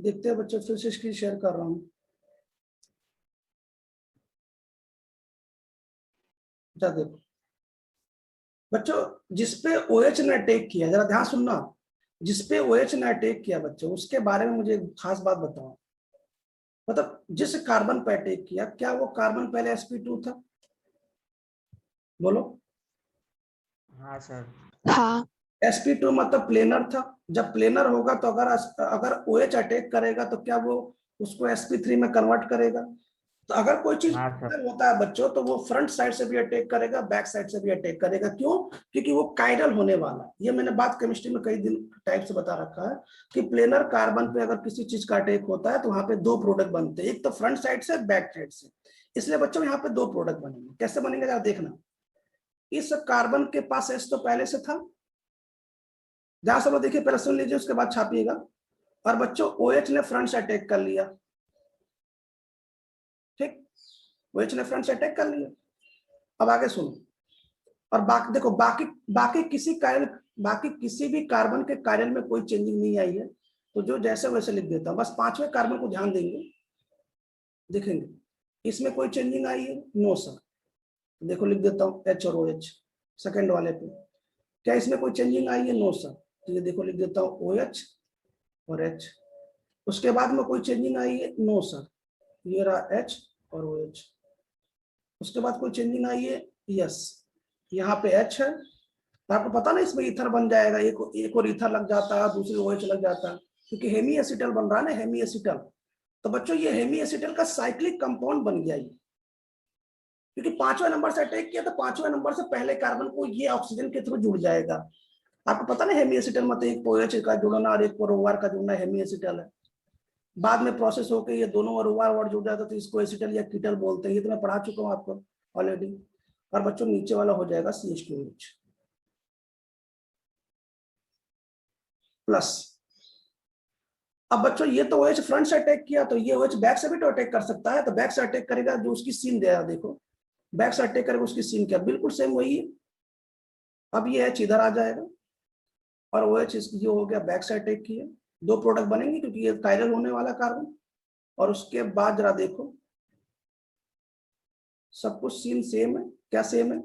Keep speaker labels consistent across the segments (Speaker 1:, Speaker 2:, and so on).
Speaker 1: देखते हैं बच्चों, फिर से स्क्रीन शेयर कर रहा हूं। देखो बच्चों, जिसपे OH ने अटैक किया, जरा ध्यान सुनना, जिसपे OH ने अटैक किया बच्चों, उसके बारे में मुझे खास बात बताओ। मतलब जिस कार्बन पे अटैक किया, क्या वो कार्बन पहले sp2 था? बोलो।
Speaker 2: हाँ सर।
Speaker 3: हाँ।
Speaker 1: sp2 मतलब प्लेनर था। जब प्लेनर होगा तो अगर OH अटैक करेगा तो क्या वो उसको sp3 में कन्वर्ट करेगा? तो अगर कोई चीज
Speaker 2: हाँ सर।
Speaker 1: होता है बच्चों, तो वो फ्रंट साइड से भी अटैक करेगा, बैक साइड से भी अटैक करेगा। क्यों? क्योंकि वो कायरल होने वाला है। ये मैंने बात केमिस्ट्री में कई दिन टाइप से बता रखा है कि प्लेनर कार्बन पे अगर किसी चीज का अटैक होता है तो वहां पे दो प्रोडक्ट बनते हैं, एक तो फ्रंट साइड से, बैक साइड से। इसलिए बच्चों यहाँ पे दो प्रोडक्ट बनेंगे। कैसे बनेंगे जरा देखना। इस कार्बन के पास एस तो पहले से था, जहां सब लोग देखिए, पहले सुन लीजिए उसके बाद छापिएगा। और बच्चों OH ने फ्रंट से अटैक कर लिया, ठीक, OH ने फ्रंट से अटैक कर लिया। अब आगे सुनो। और बाकी देखो, बाकी किसी भी कार्बन के कार्बन में कोई चेंजिंग नहीं आई है, तो जो जैसे वैसे लिख देता हूं। बस पांचवें कार्बन को ध्यान देंगे, देखेंगे इसमें कोई चेंजिंग आई है? No sir. देखो लिख देता हूं H और OH सेकंड वाले पे। क्या इसमें कोई चेंजिंग आई है? No sir. तो ये देखो लिख देता हूं OH और H। उसके बाद में कोई चेंजिंग आई है? No sir. ये रहा H और OH। उसके बाद कोई चेंजिंग आई है? यस। यहाँ पे H है, तो आपको पता ना इसमें ईथर बन जाएगा, एक और ईथर लग जाता है, दूसरी OH लग जाता है, क्योंकि हेमी एसिटल बन रहा है ना, हेमी एसिटल। तो बच्चों ये हेमी एसिटल का साइक्लिक कंपाउंड बन गया ये, क्योंकि पांचवें नंबर से अटैक किया, तो पांचवें नंबर से पहले कार्बन को ये ऑक्सीजन के थ्रू जुड़ जाएगा। आपको पता ना हेमी एसिटल मतलब एक OH का जुड़ना और एक OR का जुड़ना हेमी एसिटल है। बाद में प्रोसेस होकर ये दोनों OR जुड़ जाता, तो इसको एसिटल या कीटल बोलते हैं। ये तो मैं पढ़ा चुका हूँ आपको ऑलरेडी। और बच्चों नीचे वाला हो जाएगा CH2H प्लस। अब बच्चों ये तो OH फ्रंट से अटैक किया, तो ये OH बैक से भी तो अटैक कर सकता है। तो बैक से अटैक करेगा, जो उसकी सीन दे रहा, देखो बैक से अटैक करेगा, उसकी सीन क्या बिल्कुल सेम वही है। अब ये H इधर आ जाएगा और OH ये हो गया बैक से अटैक किया। दो प्रोडक्ट बनेंगे क्योंकि ये कायरल होने वाला कार्बन। और उसके बाद जरा देखो, सब कुछ सीन सेम है। क्या सेम है?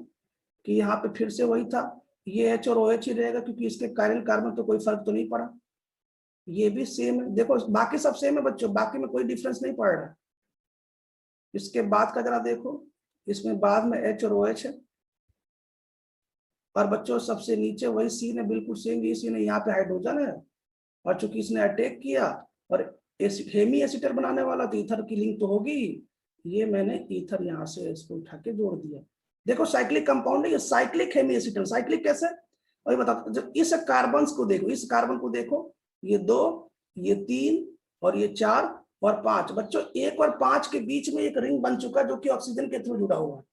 Speaker 1: कि यहाँ पे फिर से वही था, ये H और OH ही रहेगा, क्योंकि इसके कायरल कार्बन तो कोई फर्क तो नहीं पड़ा। ये भी सेम है, देखो बाकी सब सेम है बच्चों, बाकी में कोई डिफरेंस नहीं पड़ रहा। इसके बाद का जरा देखो, इसमें बाद में H और OH है। और बच्चों सबसे नीचे वही सीन है, बिल्कुल सेम ये सीन है। यहाँ पे हाइड्रोजन है, और चूंकि इसने अटैक किया और हेमी एसिटर बनाने वाला, तो ईथर की लिंक तो होगी। ये मैंने ईथर यहाँ से इसको उठा के जोड़ दिया। देखो साइक्लिक कंपाउंड है ये, साइक्लिक हेमी एसिटर। साइक्लिक कैसे? और बताता, जब इस कार्बन को देखो, इस कार्बन को देखो, ये 2, ये 3 और ये 4 और 5। बच्चों 1 और 5 के बीच में एक रिंग बन चुका, जो कि ऑक्सीजन के थ्रू जुड़ा हुआ है,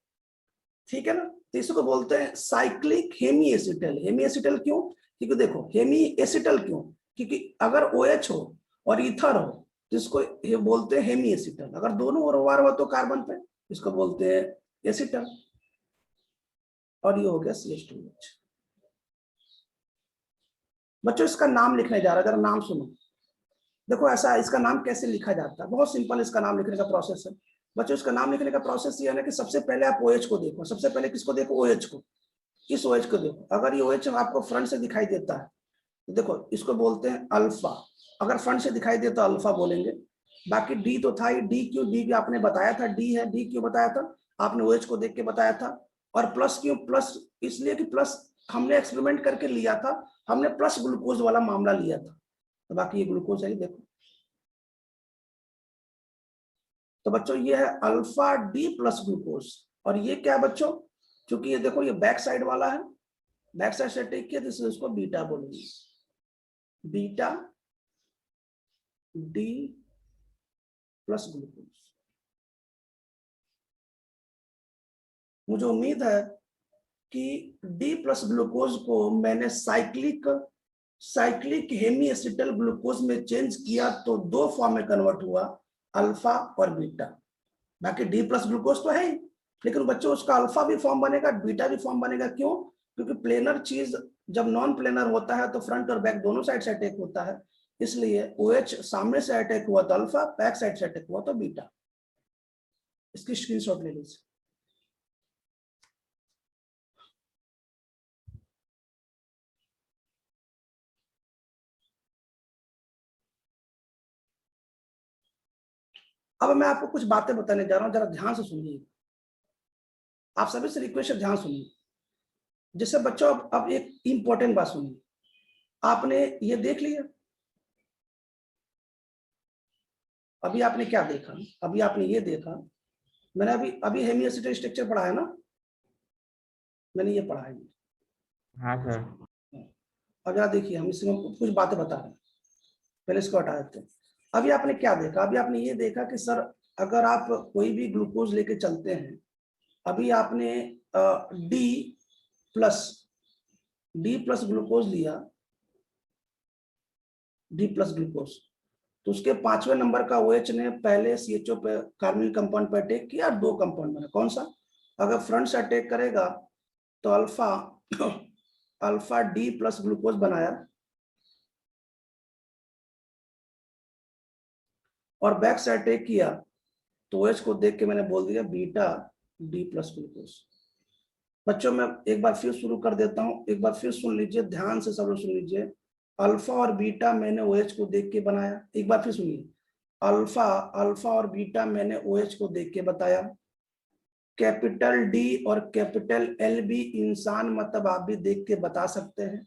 Speaker 1: ठीक है ना। तो इसको बोलते हैं cyclic hemiacetal. Hemiacetal क्यों? क्योंकि देखो हेमी एसिटल क्यों, क्योंकि अगर OH हो और ईथर हो तो इसको ये बोलते हैं हेमी एसिटल। अगर दोनों OR हो तो कार्बन पे, इसको बोलते हैं एसिटल। और ये हो गया CH2H। बच्चों इसका नाम लिखने जा रहा है, जरा नाम सुनो। देखो ऐसा, इसका नाम कैसे लिखा जाता है, बहुत सिंपल इसका नाम लिखने का प्रोसेस है। बच्चों इसका नाम लिखने का प्रोसेस ये है ना कि सबसे पहले आप OH को देखो। सबसे पहले किसको देखो? OH को। इस OH को देखो, अगर ये OH आपको फ्रंट से दिखाई देता है तो देखो इसको बोलते हैं अल्फा। अगर फ्रंट से दिखाई देता तो अल्फा बोलेंगे। बाकी D तो था ही। D क्यों? D भी आपने बताया था, D है। D क्यों बताया था? आपने OH को देख के बताया था। और प्लस क्यों? प्लस इसलिए कि प्लस हमने एक्सपेरिमेंट करके लिया था, हमने प्लस ग्लूकोज वाला मामला लिया था। तो बाकी ये ग्लूकोज है, देखो। तो बच्चों ये है अल्फा D प्लस ग्लूकोज। और ये क्या बच्चों? क्योंकि ये देखो ये बैक साइड वाला है, बैक साइड से टेक किया, तो इसको बीटा बोलेंगे। Beta D plus glucose. मुझे उम्मीद है कि D प्लस ग्लूकोज को मैंने साइक्लिक हेमी एसिटल ग्लूकोज में चेंज किया, तो दो फॉर्म में कन्वर्ट हुआ, अल्फा और बीटा। बाकी D प्लस ग्लूकोज तो है ही, लेकिन बच्चों उसका अल्फा भी फॉर्म बनेगा, बीटा भी फॉर्म बनेगा। क्यों? क्योंकि प्लेनर चीज जब नॉन प्लेनर होता है तो फ्रंट और बैक दोनों साइड से अटैक होता है। इसलिए OH सामने से अटैक हुआ तो अल्फा, बैक साइड से अटैक हुआ तो बीटा। इसकी स्क्रीनशॉट ले लीजिए। अब मैं आपको कुछ बातें बताने जा रहा हूं, जरा ध्यान से सुनिए। आप सभी से रिक्वेस्ट है, ध्यान सुनिए। जैसे बच्चों, अब एक इंपॉर्टेंट बात सुनिए। आपने ये देख लिया, अभी आपने क्या देखा? अभी आपने ये देखा, मैंने अभी अभी हेमियोसेटल स्ट्रक्चर पढ़ा है ना, मैंने ये पढ़ा है।
Speaker 2: हाँ सर।
Speaker 1: अब जरा देखिए, हम इसमें कुछ बातें बता रहे हैं, पहले इसको हटा देते हैं। अभी आपने क्या देखा? अभी आपने ये देखा कि सर, अगर आप कोई भी ग्लूकोज लेके चलते हैं, अभी आपने डी प्लस ग्लूकोज लिया, डी प्लस ग्लूकोज, तो उसके 5वें नंबर का OH ने पहले CHO पे कार्बोनिल कंपाउंड पे अटैक किया, 2 कंपाउंड बना। कौन सा? अगर फ्रंट से अटैक करेगा तो alpha alpha D plus glucose बनाया, और बैक से अटैक किया तो OH को देख के मैंने बोल दिया बीटा डी प्लस ग्लूकोज। बच्चों, मैं एक बार फिर शुरू कर देता हूं, एक बार फिर सुन लीजिए, ध्यान से सब लोग सुन लीजिए। अल्फा और बीटा मैंने OH को देख के बनाया। एक बार फिर सुनिए, अल्फा अल्फा और बीटा मैंने OH को देख के बताया। कैपिटल डी और कैपिटल एल भी इंसान मतलब आप भी देख के बता सकते हैं।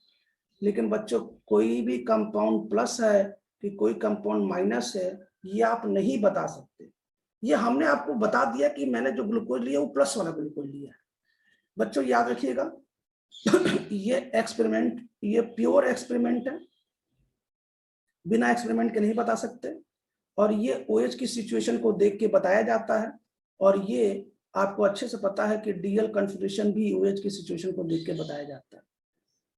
Speaker 1: लेकिन बच्चों, कोई भी कंपाउंड प्लस है कि कोई कंपाउंड माइनस है, ये आप नहीं बता सकते। ये हमने आपको बता दिया कि मैंने जो ग्लूकोज लिया वो प्लस वाला ग्लूकोज लिया है। बच्चों याद रखिएगा, ये एक्सपेरिमेंट, ये प्योर एक्सपेरिमेंट है, बिना एक्सपेरिमेंट के नहीं बता सकते। और ये OH की सिचुएशन को देख के बताया जाता है। और ये आपको अच्छे से पता है कि डीएल कन्फिग्रेशन भी OH की सिचुएशन को देख के बताया जाता है।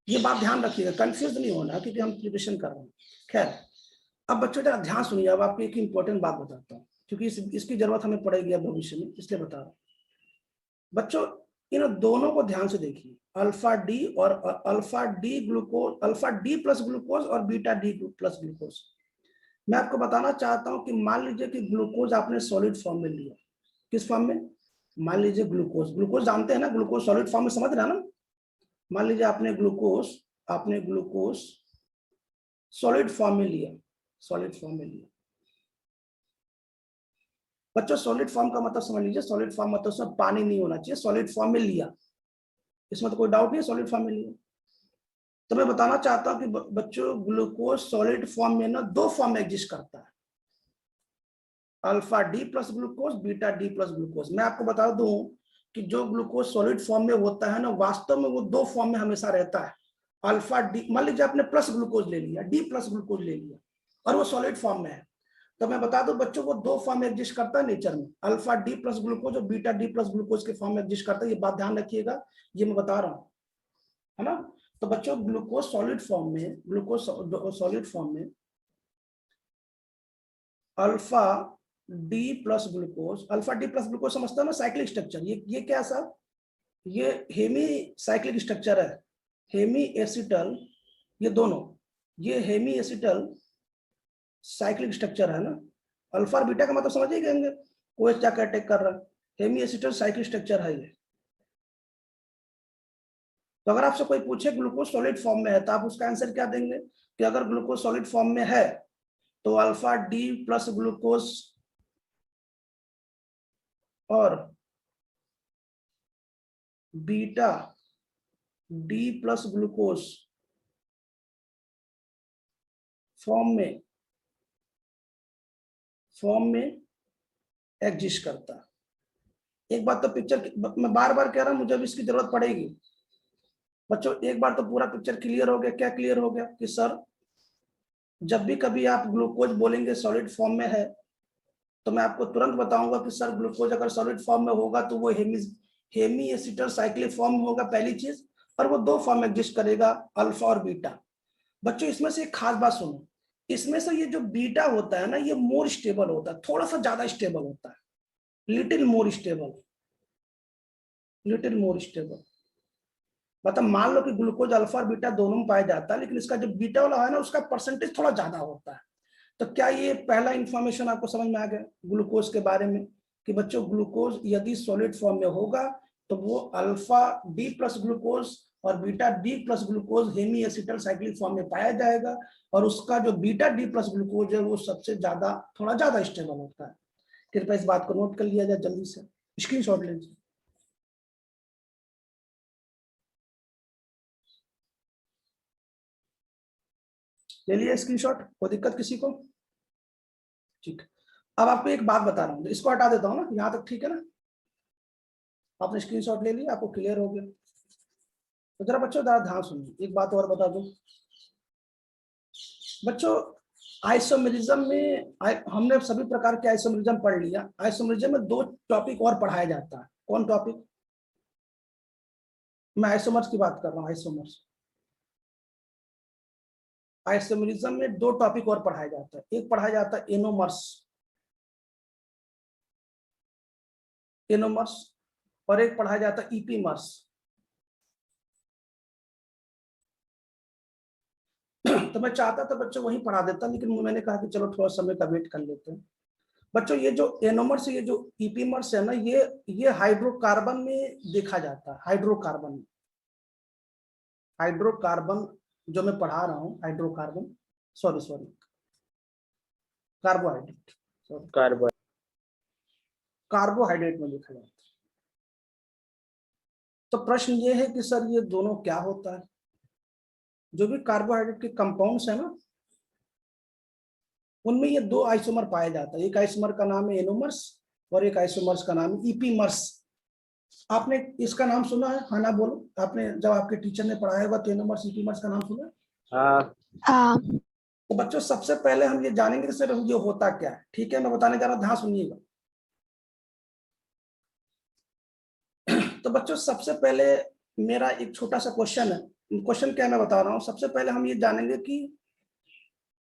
Speaker 1: ये बात ध्यान रखिएगा, कंफ्यूज नहीं होना, क्योंकि हम प्रिपरेशन कर रहे हैं। खैर, अब बच्चों जरा ध्यान सुनिए। अब आपको एक इंपॉर्टेंट बात बताता हूँ, क्योंकि इसकी जरूरत हमें पड़ेगी अब भविष्य में, इसलिए बता रहा हूँ। बच्चों, इन दोनों को ध्यान से देखिए, अल्फा डी और alpha D glucose, alpha D plus glucose और बीटा डी प्लस ग्लूकोज। मैं आपको बताना चाहता हूं कि मान लीजिए कि ग्लूकोज आपने सॉलिड फॉर्म में लिया। किस फॉर्म में? मान लीजिए ग्लूकोज, ग्लूकोज जानते हैं ना, ग्लूकोज सॉलिड फॉर्म में, समझ रहे हैं ना? मान लीजिए आपने ग्लूकोज सॉलिड फॉर्म में लिया, सॉलिड फॉर्म में लिया। बच्चों, सॉलिड फॉर्म का मतलब समझ लीजिए, सॉलिड फॉर्म मतलब उसमें पानी नहीं होना चाहिए, सॉलिड फॉर्म में लिया, इसमें तो कोई डाउट नहीं है, सॉलिड फॉर्म में लिया। तो मैं बताना चाहता हूं कि बच्चों, ग्लूकोज सॉलिड फॉर्म में ना 2 फॉर्म में एग्जिस्ट करता है, alpha D plus glucose, beta D plus glucose. मैं आपको बता दूं कि जो ग्लूकोज सॉलिड फॉर्म में होता है ना, वास्तव में वो 2 फॉर्म में हमेशा रहता है। अल्फा डी, मान लीजिए आपने प्लस ग्लूकोज ले लिया, डी प्लस ग्लूकोज ले लिया, और वो सॉलिड फॉर्म में है, तो मैं बता दूं बच्चों, वो 2 फॉर्म में एग्जिस्ट करता है नेचर में, अल्फा डी प्लस ग्लूकोज और बीटा डी प्लस ग्लूकोज के फॉर्म में एग्जिस्ट करता है। ये बात ध्यान रखिएगा, ये मैं बता रहा हूं, है ना? तो बच्चों, ग्लूकोज सॉलिड फॉर्म में, ग्लूकोज सॉलिड फॉर्म में alpha D plus glucose, alpha D plus glucose समझता है ना, साइक्लिक स्ट्रक्चर। ये क्या सा, ये हेमी साइक्लिक स्ट्रक्चर है, हेमी एसिटल, ये दोनों, ये हेमी एसिटल साइक्लिक स्ट्रक्चर है ना। अल्फा और बीटा का मतलब समझ ही गए, OH जाकर अटैक कर रहा है, हेमी एसिटल साइक्लिक स्ट्रक्चर है ये। तो अगर आपसे कोई पूछे ग्लूकोज सॉलिड फॉर्म में है, तो आप उसका आंसर क्या देंगे? कि अगर ग्लूकोज सॉलिड फॉर्म में है तो अल्फा डी प्लस ग्लूकोज और beta D plus glucose form में एग्जिस्ट करता है। एक बात तो पिक्चर, मैं बार बार कह रहा हूं, मुझे भी इसकी जरूरत पड़ेगी। बच्चों, एक बार तो पूरा पिक्चर क्लियर हो गया। क्या क्लियर हो गया? कि सर, जब भी कभी आप ग्लूकोज बोलेंगे सॉलिड फॉर्म में है, तो मैं आपको तुरंत बताऊंगा कि सर, ग्लूकोज अगर सॉलिड फॉर्म में होगा तो वो हेमी एसिटल साइक्लिक फॉर्म होगा, पहली चीज, और वो 2 फॉर्म में एग्जिस्ट करेगा, अल्फा और बीटा। बच्चों, इसमें से एक खास बात सुनो, इसमें से ये जो बीटा होता है ना, ये मोर स्टेबल होता है, थोड़ा सा ज्यादा स्टेबल होता है, little more stable, little more stable. मतलब मान लो कि ग्लूकोज अल्फा और बीटा दोनों में पाया जाता है, लेकिन इसका जो बीटा वाला है ना उसका परसेंटेज थोड़ा ज्यादा होता है। तो क्या ये पहला इंफॉर्मेशन आपको समझ में आ गया ग्लूकोज के बारे में, कि बच्चों ग्लूकोज यदि सॉलिड फॉर्म में होगा तो वो अल्फा डी प्लस ग्लूकोज और beta D plus glucose hemiacetal cyclic form में पाया जाएगा, और उसका जो बीटा डी प्लस ग्लूकोज है वो सबसे ज्यादा, थोड़ा ज्यादा स्टेबल होता है। कृपया इस बात को नोट कर लिया जाए, जल्दी से स्क्रीनशॉट ले लीजिए। ले लिया स्क्रीनशॉट, कोई दिक्कत किसी को? ठीक। अब आपको एक बात बता रहा हूँ, इसको हटा देता हूँ ना, यहाँ तक ठीक है ना? आपने स्क्रीनशॉट ले लिया, आपको क्लियर हो गया? तो जरा बच्चों जरा ध्यान सुनिए, एक बात और बता दूं बच्चों, आइसोमेरिज्म में हमने सभी प्रकार के आइसोमेरिज्म पढ़ लिया। आइसोमेरिज्म में 2 टॉपिक और पढ़ाया जाता है। कौन टॉपिक? मैं आइसोमर्स की बात कर रहा हूँ। आइसोमर्स, आइसोमेरिज्म में 2 टॉपिक और पढ़ाया जाता है। एक पढ़ाया जाता है एनोमर्स, एनोमर्स, और एक पढ़ाया जाता है ईपीमर्स। तो मैं चाहता था बच्चों वही पढ़ा देता, लेकिन मैंने कहा कि चलो थोड़ा समय का वेट कर लेते हैं। बच्चों ये जो एनोमर्स, ये जो ईपीमर्स है ना, ये हाइड्रोकार्बन में देखा जाता है। हाइड्रोकार्बन, हाइड्रोकार्बन जो मैं पढ़ा रहा हूँ, hydrocarbon, sorry carbohydrate, sorry carbohydrate में देखा जाता है। तो प्रश्न ये है कि सर ये दोनों क्या होता है? जो भी कार्बोहाइड्रेट के कंपाउंड्स है ना, उनमें ये 2 आइसोमर पाया जाता है। एक आइसोमर का नाम है एनोमर्स और एक आइसोमर्स का नाम है ईपीमर्स। आपने इसका नाम सुना है? हाँ ना बोलो। आपने जब आपके टीचर ने पढ़ाया होगा तो एनोमर्स ईपीमर्स का नाम सुना है?
Speaker 3: हाँ।
Speaker 1: तो बच्चों सबसे पहले हम ये जानेंगे कि सर ये होता क्या है। ठीक है, मैं बताने जा रहा हूं, ध्यान सुनिएगा। तो बच्चों सबसे पहले मेरा एक छोटा सा क्वेश्चन है। क्वेश्चन क्या मैं बता रहा हूँ। सबसे पहले हम ये जानेंगे कि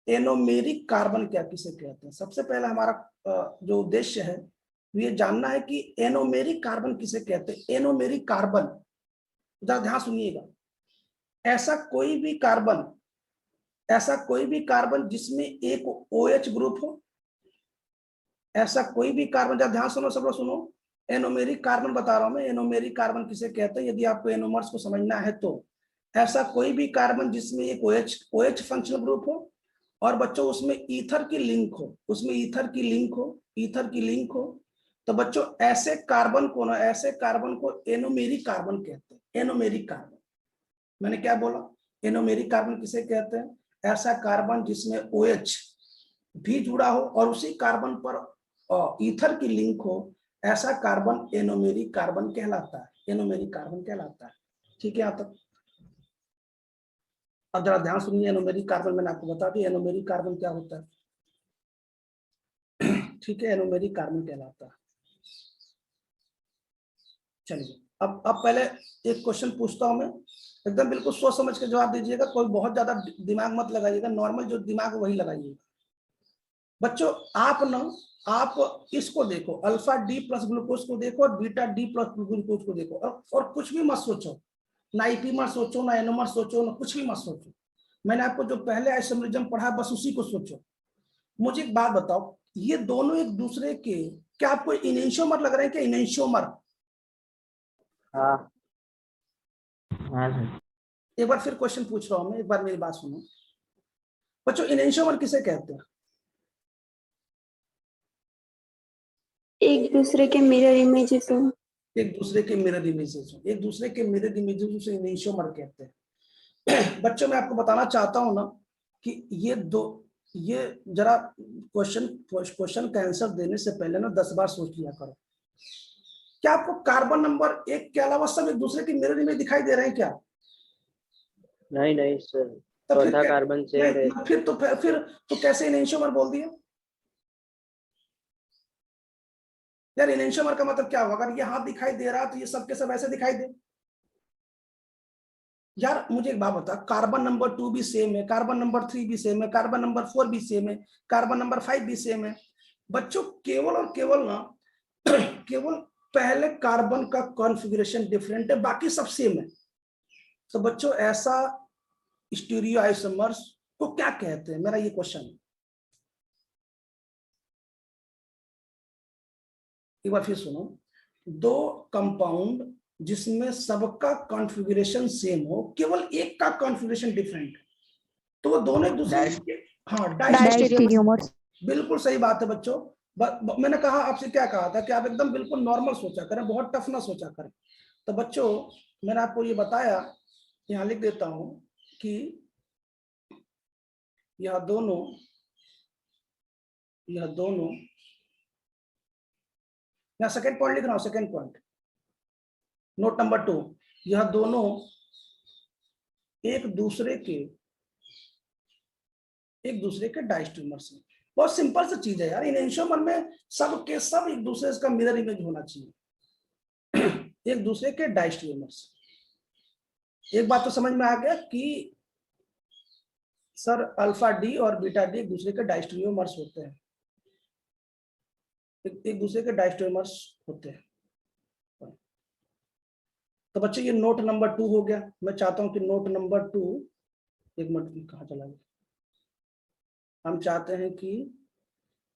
Speaker 1: एनोमेरिक कार्बन क्या किसे कहते हैं। सबसे पहले हमारा जो उद्देश्य है ये जानना है कि एनोमेरिक कार्बन किसे कहते हैं। एनोमेरिक कार्बन, जरा ध्यान सुनिएगा, ऐसा कोई भी कार्बन, ऐसा कोई भी कार्बन जिसमें एक OH ग्रुप हो, ऐसा कोई भी कार्बन, जरा ध्यान सुनो, सब लोग सुनो। एनोमेरिक कार्बन बता रहा हूं मैं, एनोमेरिक कार्बन किसे कहते हैं, यदि आपको एनोमर्स को समझना है तो। ऐसा कोई भी कार्बन जिसमें एक OH फंक्शनल ग्रुप हो, और बच्चों उसमें ईथर की लिंक हो, उसमें ईथर की लिंक हो, ईथर की लिंक हो, तो बच्चों ऐसे कार्बन को ना, ऐसे कार्बन को एनोमेरिक कार्बन कहते हैं। एनोमेरिक कार्बन, मैंने क्या बोला? एनोमेरिक कार्बन किसे कहते हैं? ऐसा कार्बन जिसमें OH भी जुड़ा हो और उसी कार्बन पर ईथर की लिंक हो, ऐसा कार्बन एनोमेरिक कार्बन कहलाता है। एनोमेरिक कार्बन कहलाता है। ठीक है, यहाँ तक? अब जरा ध्यान सुनिए, एनोमेरिक कार्बन मैंने आपको बता दिया एनोमेरिक कार्बन क्या होता है। ठीक है, एनोमेरिक कार्बन कहलाता है। चलिए, अब पहले एक क्वेश्चन पूछता हूं मैं, एकदम बिल्कुल सोच समझ के जवाब दीजिएगा, कोई बहुत ज्यादा दिमाग मत लगाइएगा, नॉर्मल जो दिमाग है वही लगाइएगा। बच्चों आप इसको देखो, अल्फा डी प्लस ग्लूकोज को देखो और बीटा डी प्लस ग्लूकोज को देखो, और कुछ भी मत सोचो, ना ईपीमर सोचो, ना एनोमर सोचो, ना कुछ भी मत सोचो। मैंने आपको जो पहले आइसोमेरिज्म पढ़ा बस उसी को सोचो। मुझे एक बात बताओ, ये दोनों एक दूसरे के, क्या आपको इनेंशियोमर लग रहे हैं? क्या इनेंशियोमर?
Speaker 2: हाँ सर।
Speaker 1: एक बार फिर क्वेश्चन पूछ रहा हूं मैं, एक बार मेरी बात सुनो बच्चों, इनेंशियोमर किसे कहते हैं?
Speaker 3: एक दूसरे के मिरर इमेजेस हो।
Speaker 1: एक दूसरे के मिरर इमेजेस हो, एक दूसरे के मिरर इमेजेस उसे इनेंशियोमर कहते हैं। बच्चों मैं आपको बताना चाहता हूं ना कि ये जरा क्वेश्चन का आंसर देने से पहले ना 10 बार सोच लिया करो। क्या आपको कार्बन नंबर 1 के अलावा सब एक दूसरे के मिरर इमेज दिखाई दे रहे हैं क्या?
Speaker 2: नहीं सर,
Speaker 1: तो
Speaker 2: चौथा कार्बन शेयर है।
Speaker 1: फिर तो कैसे इनेंशियोमर बोल दिया यार? इनेंशियोमर का मतलब क्या होगा? अगर ये हाथ दिखाई दे रहा तो ये सब के सब ऐसे दिखाई दे यार? मुझे एक बात बता, कार्बन नंबर 2 भी सेम है, कार्बन नंबर 3 भी सेम है, कार्बन नंबर 4 भी सेम है, कार्बन नंबर 5 भी सेम है। बच्चों केवल और केवल ना केवल पहले कार्बन का कॉन्फ़िगरेशन डिफरेंट है, बाकी सब सेम है। तो बच्चों ऐसा स्टीरियो आइसोमर्स को क्या कहते हैं, मेरा ये क्वेश्चन है। एक बार फिर सुनो, दो कंपाउंड जिसमें सबका कॉन्फ़िगरेशन सेम हो, केवल एक का कॉन्फ़िगरेशन डिफरेंट, तो वो दोनों एक दूसरे के, हाँ,
Speaker 4: डायस्टेरियोमर्स।
Speaker 1: बिल्कुल सही बात है बच्चों। मैंने कहा आपसे, क्या कहा था कि आप एकदम बिल्कुल नॉर्मल सोचा करें, बहुत टफ ना सोचा करें। तो बच्चों मैंने आपको ये बताया, यहाँ लिख देता हूं कि यह दोनों मैं सेकेंड पॉइंट लिख रहा हूं, सेकेंड पॉइंट, नोट नंबर 2, यह दोनों एक दूसरे के डायस्टेरियोमर्स हैं। बहुत सिंपल सी चीज है यार, इन एंशियोमर में सब के सब एक दूसरे का मिरर इमेज होना चाहिए। एक दूसरे के डायस्टेरियोमर्स। एक बात तो समझ में आ गया कि सर अल्फा डी और बीटा डी एक दूसरे के डायस्टेरियोमर्स होते हैं, एक दूसरे के डायस्टेरियोमर्स होते हैं। तो बच्चे ये नोट नंबर 2 हो गया। मैं चाहता हूं कि नोट नंबर 2, एक मिनट कहाँ चला गया, हम चाहते हैं कि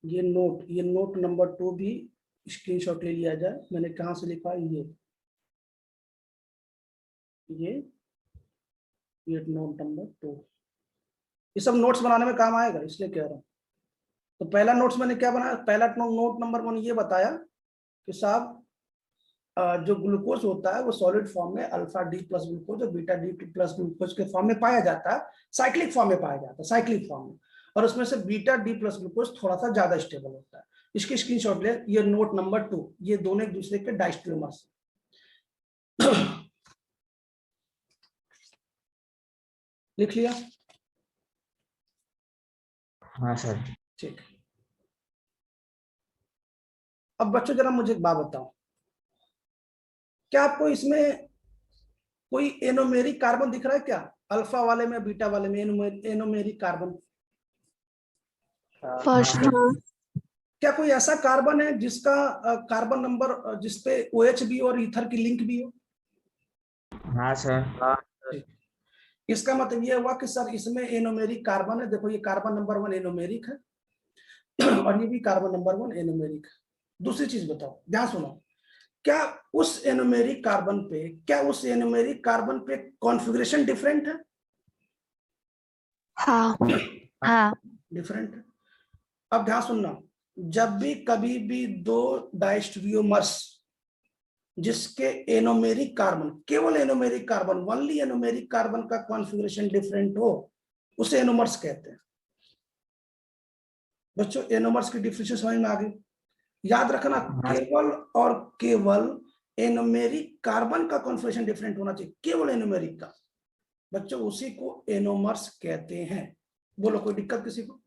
Speaker 1: ये नोट नंबर 2 भी स्क्रीनशॉट ले लिया जाए। मैंने कहां से लिखा, ये नोट नंबर 2, ये सब नोट्स बनाने में काम आएगा, इसलिए कह रहा हूं। तो पहला नोट्स मैंने क्या बनाया, पहला नोट नंबर 1 ये बताया कि साहब जो ग्लूकोज होता है वो सॉलिड फॉर्म में अल्फा डी प्लस ग्लूकोज और बीटा डी प्लस ग्लूकोज के फॉर्म में पाया जाता है, साइक्लिक फॉर्म में पाया जाता है, साइक्लिक फॉर्म में, और उसमें से बीटा डी प्लस ग्लूकोज थोड़ा सा ज्यादा स्टेबल होता है। इसकी स्क्रीनशॉट ले, ये नोट नंबर 2, ये दोनों एक दूसरे के डायस्टेरियोमर्स। लिख लिया?
Speaker 2: हाँ सर।
Speaker 1: ठीक। अब बच्चों जरा मुझे एक बात बताओ, क्या आपको इसमें कोई एनोमेरिक कार्बन दिख रहा है क्या? अल्फा वाले में, बीटा वाले में एनोमेरिक कार्बन?
Speaker 3: फर्स्ट, हाँ।
Speaker 1: क्या कोई ऐसा कार्बन है जिसका कार्बन नंबर जिसपे OH भी और ईथर की लिंक भी हो?
Speaker 2: हाँ सर।
Speaker 1: इसका मतलब ये हुआ कि सर इसमें एनोमेरिक कार्बन है। देखो ये कार्बन नंबर 1 एनोमेरिक है और ये भी कार्बन नंबर 1 एनोमेरिक है। दूसरी चीज बताओ, ध्यान सुनो, क्या उस एनोमेरिक कार्बन पे कॉन्फ़िगरेशन डिफरेंट है?
Speaker 3: हाँ।
Speaker 4: हाँ।
Speaker 1: डिफरेंट है। अब ध्यान सुनना, जब भी कभी भी दो डायस्टेरियोमर्स जिसके एनोमेरिक कार्बन, केवल anomeric carbon, only anomeric carbon का कॉन्फ़िगरेशन डिफरेंट हो, उसे एनोमर्स कहते हैं। बच्चों एनोमर्स की डिफिनेशन समझ में आ गई? याद रखना, केवल और केवल एनोमेरिक कार्बन का कॉन्फ़िगरेशन डिफरेंट होना चाहिए, केवल एनोमेरिक का। बच्चों उसी को एनोमर्स कहते हैं। बोलो कोई दिक्कत किसी को?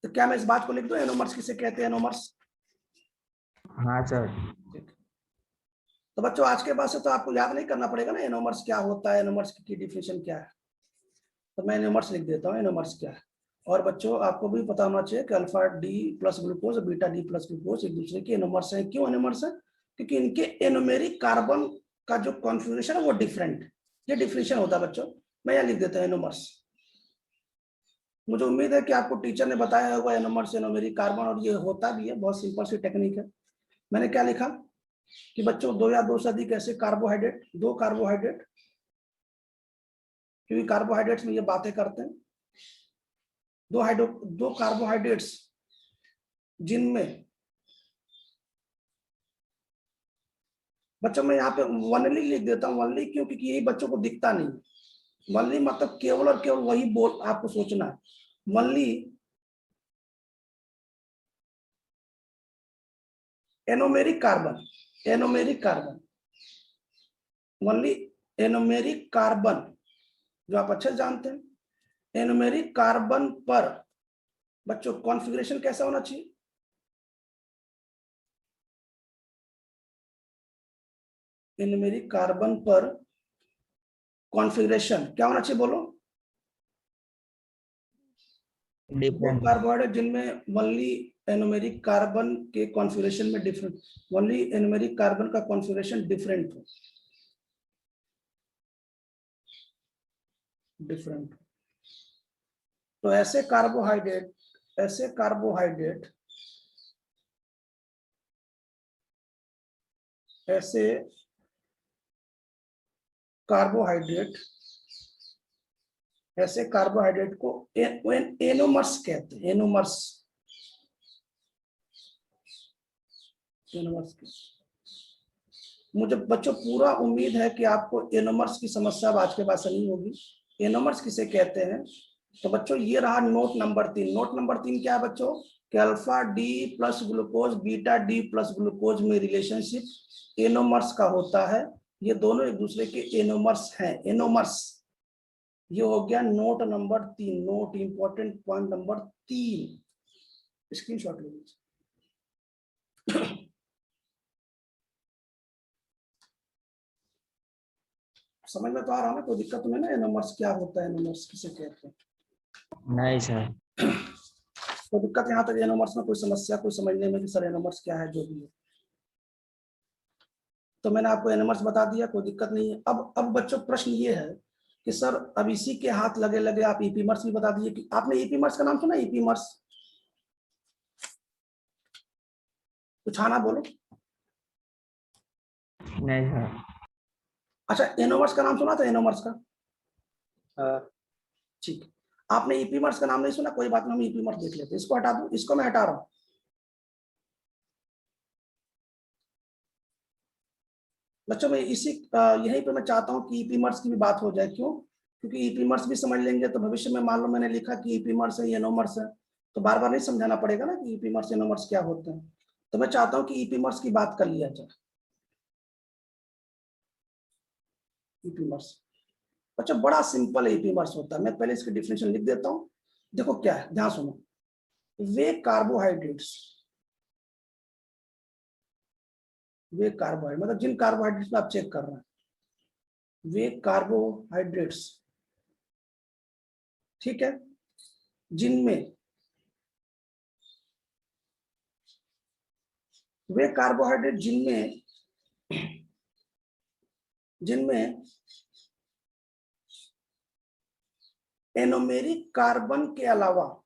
Speaker 1: तो क्या मैं इस बात को लिख दूं, एनोमर्स किसे कहते हैं, एनोमर्स?
Speaker 2: हाँ सर।
Speaker 1: तो बच्चों आज के बाद से तो आपको याद नहीं करना पड़ेगा ना एनोमर्स क्या होता है, एनोमर्स की डिफिनेशन क्या है। तो मैं एनोमर्स लिख देता हूँ, एनोमर्स क्या है। और बच्चों आपको भी पता होना चाहिए कि अल्फा डी प्लस ग्लूकोज और बीटा डी प्लस ग्लूकोज एक दूसरे के एनोमर्स हैं। क्यों एनोमर्स है? क्योंकि इनके एनोमेरिक कार्बन का जो कॉन्फ़िगरेशन है वो डिफरेंट, ये डिफिनेशन होता है बच्चों। मैं यहाँ लिख देता हूँ एनोमर्स। मुझे उम्मीद है कि आपको टीचर ने बताया होगा एनोमर्स, एनोमेरिक कार्बन, और ये होता भी है, बहुत सिंपल सी टेक्निक है। मैंने क्या लिखा कि बच्चों दो या दो से अधिक ऐसे कार्बोहाइड्रेट, दो कार्बोहाइड्रेट, क्योंकि कार्बोहाइड्रेट्स में ये बातें करते हैं, दो कार्बोहाइड्रेट्स जिनमें, बच्चों मैं यहाँ पे वनली लिख देता हूँ, वनली क्यों? क्योंकि यही बच्चों को दिखता नहीं। वनली मतलब केवल और केवल वही बोल आपको सोचना है, only anomeric carbon, anomeric carbon, only anomeric carbon, जो आप अच्छे जानते हैं। एनोमेरिक कार्बन पर बच्चों कॉन्फ़िगरेशन कैसा होना चाहिए? एनोमेरिक कार्बन पर कॉन्फ़िगरेशन क्या होना चाहिए, बोलो? दो कार्बोहाइड्रेट जिनमें वनली एनोमेरिक कार्बन के कॉन्फ़िगरेशन में डिफरेंट, ओनली एनोमेरिक कार्बन का कॉन्फ़िगरेशन डिफरेंट हो, डिफरेंट। तो ऐसे कार्बोहाइड्रेट ऐसे कार्बोहाइड्रेट ऐसे कार्बोहाइड्रेट ऐसे कार्बोहाइड्रेट को एनोमर्स कहते हैं, एनोमर्स, एनोमर्स के। मुझे बच्चों पूरा उम्मीद है कि आपको एनोमर्स की समस्या आज के बाद से नहीं होगी। एनोमर्स किसे कहते हैं? तो बच्चों ये रहा नोट नंबर 3। नोट नंबर 3 क्या है बच्चों? कि alpha D plus glucose beta D plus glucose में रिलेशनशिप एनोमर्स का होता है। ये दोनों एक दूसरे के एनोमर्स हैं, एनोमर्स। ये हो गया note number 3, note important point number 3, screenshot ले लीजिए। समझ में तो आ रहा है ना? कोई दिक्कत नहीं ना? एनोमर्स क्या होता है, एनोमर्स किसे कहते हैं?
Speaker 2: नहीं सर।
Speaker 1: कोई दिक्कत यहाँ तक एनोमर्स में कोई समस्या, कोई समझने में कि सर एनोमर्स क्या है, जो भी है? तो मैंने आपको एनोमर्स बता दिया, कोई दिक्कत नहीं है। अब बच्चों प्रश्न ये है कि सर अब इसी के हाथ लगे लगे आप ईपीमर्स भी बता दिए। कि आपने ईपीमर्स का नाम सुना? ईपीमर्स कुछ आना बोलो।
Speaker 2: नहीं सर।
Speaker 1: अच्छा, एनोमर्स का नाम सुना था? एनोमर्स का? ठीक। आपने ईपीमर्स का नाम नहीं सुना, कोई बात नहीं, हम ईपीमर्स देख लेते हैं। इसको हटा दो, इसको मैं हटा रहा हूं। बच्चों मैं यहीं पे मैं चाहता हूं कि ईपीमर्स की भी बात हो जाए। क्यों? क्योंकि ईपीमर्स भी समझ लेंगे तो भविष्य में मान लो मैंने लिखा कि ईपीमर्स है, एनोमर्स है, तो बार बार नहीं समझाना पड़ेगा ना कि ईपीमर्स एनोमर्स क्या होते हैं। तो मैं चाहता हूं कि ईपीमर्स की बात कर लिया जाए। ईपीमर्स बच्चों बड़ा सिंपल ईपीमर्स होता है। मैं पहले इसकी डिफिनेशन लिख देता हूं। देखो क्या है, ध्यान सुनो। वे कार्बोहाइड्रेट्स मतलब जिन कार्बोहाइड्रेट्स में आप चेक कर रहे हैं, वे कार्बोहाइड्रेट्स, ठीक है, जिनमें वे कार्बोहाइड्रेट जिनमें एनोमेरिक कार्बन के अलावा,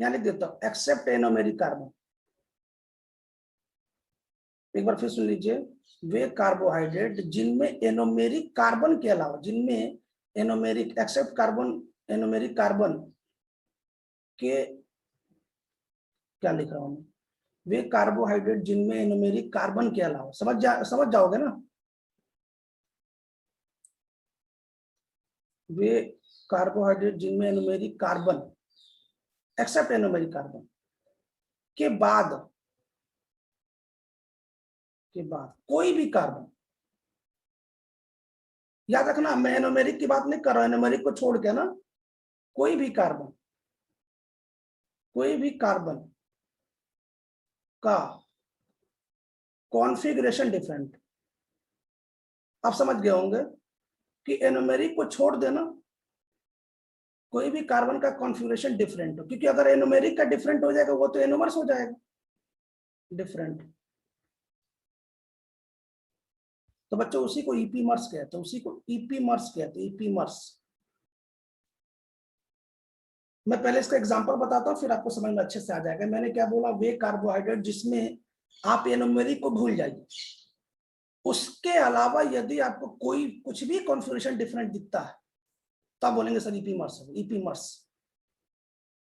Speaker 1: यहां लिख देता हूं एक्सेप्ट एनोमेरिक कार्बन। एक बार फिर सुन लीजिए। वे कार्बोहाइड्रेट जिनमें एनोमेरिक कार्बन के अलावा, जिनमें anomeric except carbon, anomeric carbon के, क्या लिख रहा हूं मैं? वे कार्बोहाइड्रेट जिनमें एनोमेरिक कार्बन के अलावा, समझ जाओगे ना? वे कार्बोहाइड्रेट जिनमें anomeric carbon, except anomeric carbon के बाद कोई भी कार्बन, याद रखना मैं एनोमेरिक की बात नहीं कर रहा हूं, एनोमेरिक को छोड़ के ना, कोई भी कार्बन का कॉन्फ़िगरेशन डिफरेंट। आप समझ गए होंगे कि एनोमेरिक को छोड़ देना, कोई भी कार्बन का कॉन्फ़िगरेशन डिफरेंट हो, क्योंकि अगर एनोमेरिक का डिफरेंट हो जाएगा वो तो एनोमर्स हो जाएगा, डिफरेंट। तो बच्चों उसी को ईपीमर्स कहते हैं, उसी को ईपीमर्स कहते हैं, ईपीमर्स। मैं पहले इसका एग्जांपल बताता हूं, फिर आपको समझ में अच्छे से आ जाएगा। मैंने क्या बोला? वे कार्बोहाइड्रेट जिसमें आप एनोमेरिक को भूल जाइए, उसके अलावा यदि आपको कोई कुछ भी कॉन्फ़िगरेशन डिफरेंट दिखता है तब बोलेंगे सर ईपीमर्स है, ईपीमर्स।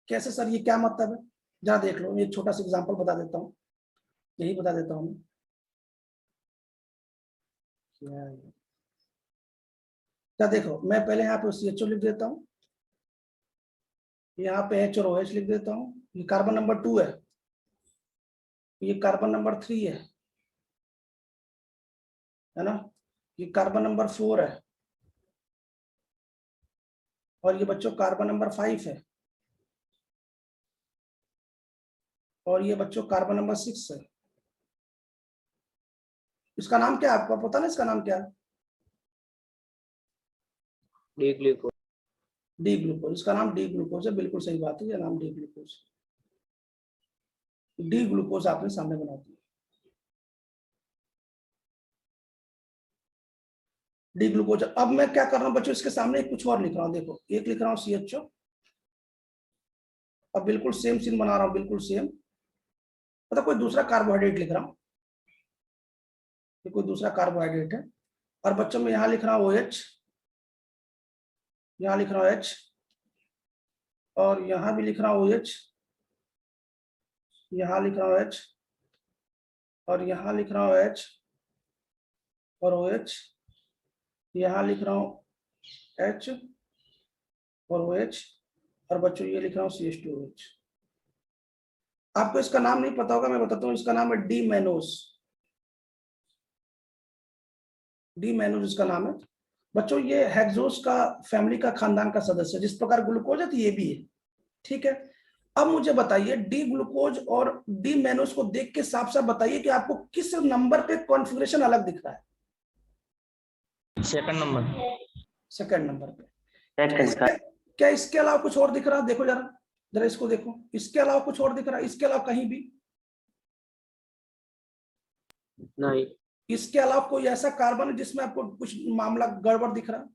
Speaker 1: कैसे सर, ये क्या मतलब है? जरा देख लो, एक छोटा सा एग्जांपल बता देता हूं, यही बता देता हूं। क्या देखो, मैं पहले यहाँ पे CHO लिख देता हूँ, यहाँ पे H और OH लिख देता हूँ। ये कार्बन नंबर 2 है, ये कार्बन नंबर 3 है ना, ये कार्बन नंबर 4 है, और ये बच्चों कार्बन नंबर 5 है, और ये बच्चों कार्बन नंबर 6 है। इसका नाम क्या है आपको पता ना? इसका नाम क्या है?
Speaker 5: D glucose.
Speaker 1: D glucose. इसका नाम डी ग्लूकोज है, बिल्कुल सही बात है, ये नाम डी ग्लूकोज। डी ग्लूकोज आपने सामने बना दिया, डी ग्लूकोज। अब मैं क्या कर रहा हूं बच्चों, इसके सामने कुछ और लिख रहा हूं, देखो एक लिख रहा हूं CHO, अब बिल्कुल सेम सीन बना रहा हूं, बिल्कुल सेम, मतलब कोई दूसरा कार्बोहाइड्रेट लिख रहा हूं, ये कोई दूसरा कार्बोहाइड्रेट है। और बच्चों में यहां लिख रहा हूं OH, यहां लिख रहा हूं H, और यहां भी लिख रहा हूं OH, यहां लिख रहा हूं H, और यहां लिख रहा हूं H और OH, यहां लिख रहा हूं H और OH, और बच्चों ये लिख रहा हूं CH2OH। आपको इसका नाम नहीं पता होगा, मैं बताता हूं, इसका नाम है डी मैनोज, डी मैनोज इसका नाम है। बच्चों ये हेक्सोस का फैमिली का खानदान का सदस्य, जिस प्रकार ग्लूकोज है तो ये भी है, ठीक है। अब मुझे बताइए डी ग्लूकोज और डी मैनोज को देख के साफ साफ बताइए कि आपको किस नंबर पे कॉन्फ़िगरेशन अलग दिख रहा है?
Speaker 2: Second number.
Speaker 1: सेकंड नंबर पे।
Speaker 5: सेकंड।
Speaker 1: क्या इसके अलावा कुछ और दिख रहा है? देखो जरा, जरा इसको देखो, इसके अलावा कुछ और दिख रहा है? इसके अलावा कहीं भी?
Speaker 5: नहीं।
Speaker 1: इसके अलावा कोई ऐसा कार्बन है जिसमें आपको कुछ मामला गड़बड़ दिख रहा है?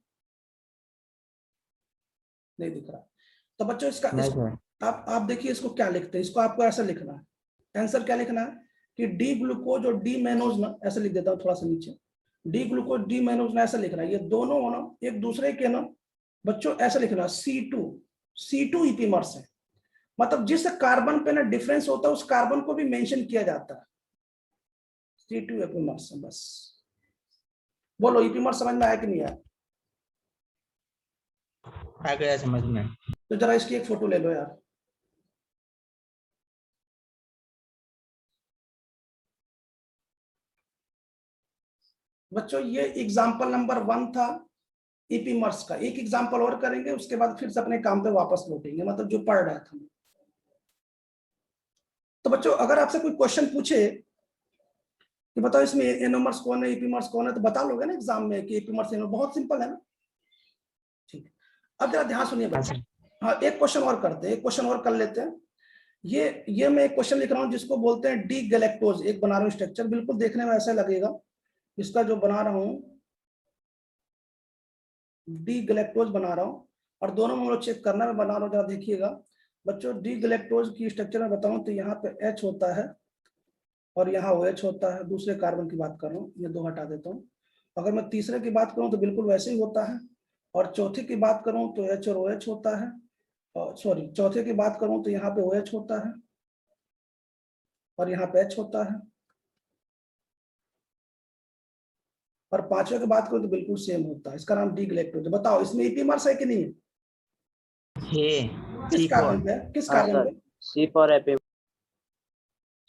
Speaker 1: नहीं दिख रहा। तो बच्चों इसका
Speaker 2: नहीं सर।
Speaker 1: आप देखिए इसको क्या लिखते हैं, इसको आपको ऐसा लिखना है, आंसर क्या लिखना है कि डी ग्लूकोज और डी मैनोज ना, ऐसे लिख देता हूं थोड़ा सा नीचे, डी ग्लूकोज डी मैनोज ना ऐसा लिख रहा है, ये दोनों ना एक दूसरे के ना बच्चों ऐसा लिखना, C2 इपीमर्स है, मतलब जिस कार्बन पे ना डिफरेंस होता है उस कार्बन को भी मेंशन किया जाता है, C2 इपीमर्स। बस बोलो इपीमर्स समझ में आया कि नहीं आया?
Speaker 2: आ गया समझ में।
Speaker 1: तो जरा इसकी एक फोटो ले लो यार। बच्चों ये एग्जाम्पल नंबर 1 था इपीमर्स का, एक एग्जाम्पल और करेंगे उसके बाद फिर से अपने काम पे वापस लौटेंगे, मतलब जो पढ़ रहा था। तो बच्चों अगर आपसे कोई क्वेश्चन पूछे कि बताओ इसमें एनोमर्स कौन है, इपीमर्स कौन है, तो बता लोगे ना एग्जाम में कि इपीमर्स एनोमर्स, बहुत सिंपल है ना। ठीक है, अब जरा ध्यान सुनिए बच्चों। हाँ एक क्वेश्चन और करते हैं, एक क्वेश्चन और कर लेते हैं। ये मैं एक क्वेश्चन लिख रहा हूँ जिसको बोलते हैं डी गैलेक्टोज, एक बना रहा हूँ स्ट्रक्चर, बिल्कुल देखने में ऐसा लगेगा, इसका जो बना रहा हूँ डी गैलेक्टोज बना रहा हूँ, और दोनों में चेक करना मैं बना रहा हूँ, जरा देखिएगा बच्चों। डी गैलेक्टोज की स्ट्रक्चर में बताऊं तो यहाँ पे H होता है और यहाँ OH होता है, दूसरे कार्बन की बात कर रहा हूँ, ये दो हटा देता हूँ। अगर मैं तीसरे की बात करूँ तो बिल्कुल वैसे ही होता है, और चौथे की बात करूँ तो H और OH होता है, सॉरी चौथे की बात करूँ तो यहाँ पे OH होता है और यहाँ पे H होता है, और पांचवे की बात करूँ तो बिल्कुल सेम होता है, इसका नाम डी गैलेक्टोज। बताओ इसमें इपीमर्स है कि नहीं है? किस कार्बन पे है, किस कार्बन पे?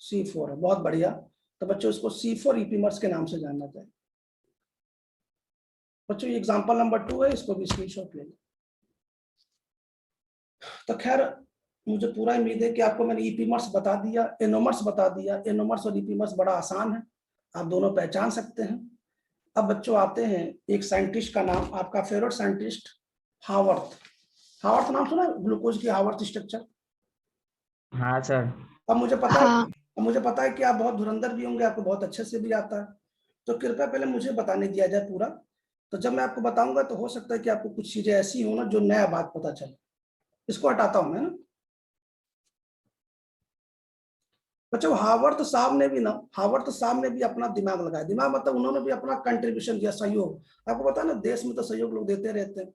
Speaker 1: C4 है, बहुत बढ़िया। तो बच्चों इसको C4 इपीमर्स के नाम से जानना चाहिए। बच्चों ये एग्जांपल नंबर 2 है, इसको भी स्क्रीनशॉट ले लो। तो खैर मुझे पूरा उम्मीद है कि आपको मैंने इपीमर्स बता दिया, एनोमर्स बता दिया। एनोमर्स और इपीमर्स बड़ा आसान है, आप दोनों पहचान सकते हैं। अब बच्चों आते हैं एक साइंटिस्ट का नाम, आपका फेवरेट साइंटिस्ट हावर्थ। हावर्थ नाम सुना ग्लूकोज की, हावर्थ स्ट्रक्चर?
Speaker 2: हाँ सर।
Speaker 1: अब मुझे पता है,
Speaker 3: हाँ।
Speaker 1: मुझे पता है कि आप बहुत धुरंधर भी होंगे, आपको बहुत अच्छे से भी आता है, तो कृपया पहले मुझे बताने दिया जाए पूरा। तो जब मैं आपको बताऊंगा तो हो सकता है कि आपको कुछ चीजें ऐसी हो ना जो नया बात पता चले। इसको हटाता हूं मैं ना। बच्चों हावर्थ साहब ने भी अपना दिमाग लगाया, दिमाग मतलब उन्होंने भी अपना कंट्रीब्यूशन दिया, सहयोग। आपको पता है ना देश में तो सहयोग लोग देते रहते हैं,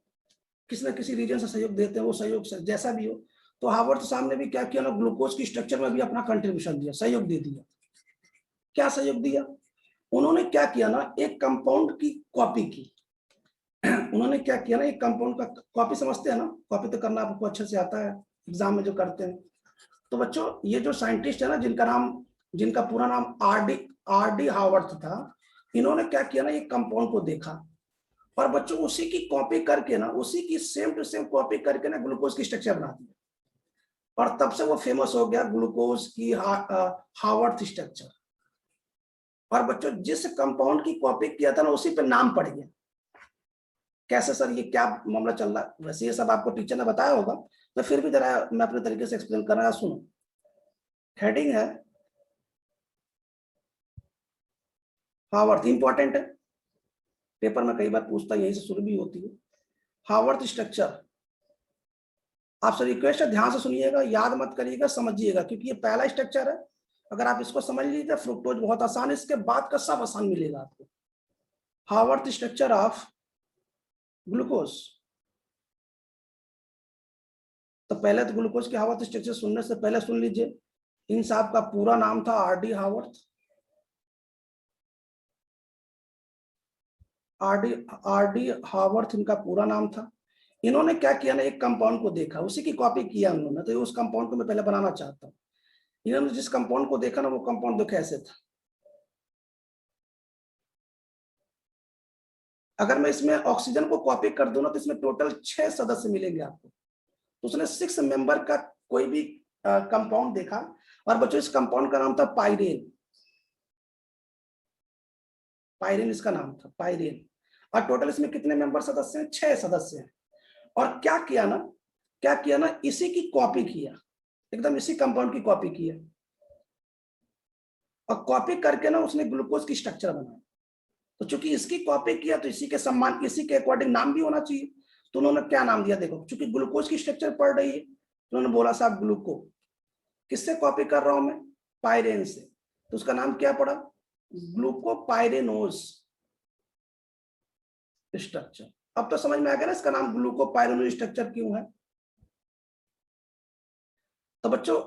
Speaker 1: किसी न किसी रीजन से सहयोग देते हैं, वो सहयोग से जैसा भी हो। तो हावर्थ साहब ने भी क्या किया ना, ग्लूकोज की स्ट्रक्चर में भी अपना कंट्रीब्यूशन दिया, सहयोग दे दिया। क्या सहयोग दिया? उन्होंने क्या किया ना, एक कंपाउंड की कॉपी की। उन्होंने क्या किया ना, एक कंपाउंड का कॉपी, समझते हैं ना, कॉपी तो करना आपको अच्छे से आता है, एग्जाम में जो करते हैं। तो बच्चों ये जो साइंटिस्ट है ना, जिनका पूरा नाम आर डी हावर्थ था, इन्होंने क्या किया ना, एक कंपाउंड को देखा और बच्चों उसी की कॉपी करके ना, उसी की सेम टू सेम कॉपी करके ना ग्लूकोज की स्ट्रक्चर बना दिया, और तब से वो फेमस हो गया ग्लूकोज की हावर्थ स्ट्रक्चर। और बच्चों जिस कंपाउंड की कॉपी किया था ना, उसी पे नाम पड़ गया। कैसे सर, ये क्या मामला चल रहा है? वैसे ये सब आपको टीचर ने बताया होगा, तो फिर भी जरा मैं अपने तरीके से एक्सप्लेन कर रहा हूं, सुनो। हेडिंग है हावर्थ इंपॉर्टेंट है, पेपर में कई बार पूछता है, यहीं से शुरू भी होती है। हावर्थ स्ट्रक्चर, आपसे रिक्वेस्ट है ध्यान से सुनिएगा, याद मत करिएगा, समझिएगा, क्योंकि ये पहला स्ट्रक्चर है। अगर आप इसको समझ लीजिए फ्रुक्टोज बहुत आसान है, इसके बाद का सब आसान मिलेगा आपको। Haworth structure of glucose. तो पहले तो ग्लूकोज के हावर्थ स्ट्रक्चर सुनने से पहले सुन लीजिए, इन साहब का पूरा नाम था आरडी हावर्थ। आरडी हावर्थ इनका पूरा नाम था। इन्होंने क्या किया ना, एक कंपाउंड को देखा, उसी की कॉपी किया उन्होंने, तो उस कंपाउंड को मैं पहले बनाना चाहता हूँ। इन्होंने जिस कंपाउंड को देखा ना, वो कंपाउंड देखो ऐसे था। अगर मैं इसमें ऑक्सीजन को कॉपी कर दूं ना, तो इसमें टोटल 6 सदस्य मिलेंगे आपको। तो उसने 6 मेंबर का कोई भी कंपाउंड देखा, और बच्चों इस कंपाउंड का नाम था पाइरेन। पाइरेन इसका नाम था, पाइरेन। और टोटल इसमें कितने मेंबर सदस्य हैं? 6 सदस्य हैं। और क्या किया ना, इसी की कॉपी किया, एकदम इसी कंपाउंड की कॉपी किया, और कॉपी करके ना उसने ग्लूकोज की स्ट्रक्चर बनाया। तो चूंकि इसकी कॉपी किया, तो इसी के सम्मान, इसी के अकॉर्डिंग नाम भी होना चाहिए। तो उन्होंने क्या नाम दिया, देखो, चूंकि ग्लूकोज की स्ट्रक्चर पढ़ रही है, तो उन्होंने बोला साहब ग्लूको, किससे कॉपी कर रहा हूं मैं? पाइरेन से। तो उसका नाम क्या पड़ा? Glucopyranose structure. अब तो समझ में आ गया ना इसका नाम ग्लूकोपाइरेनोज स्ट्रक्चर क्यों है। तो बच्चों,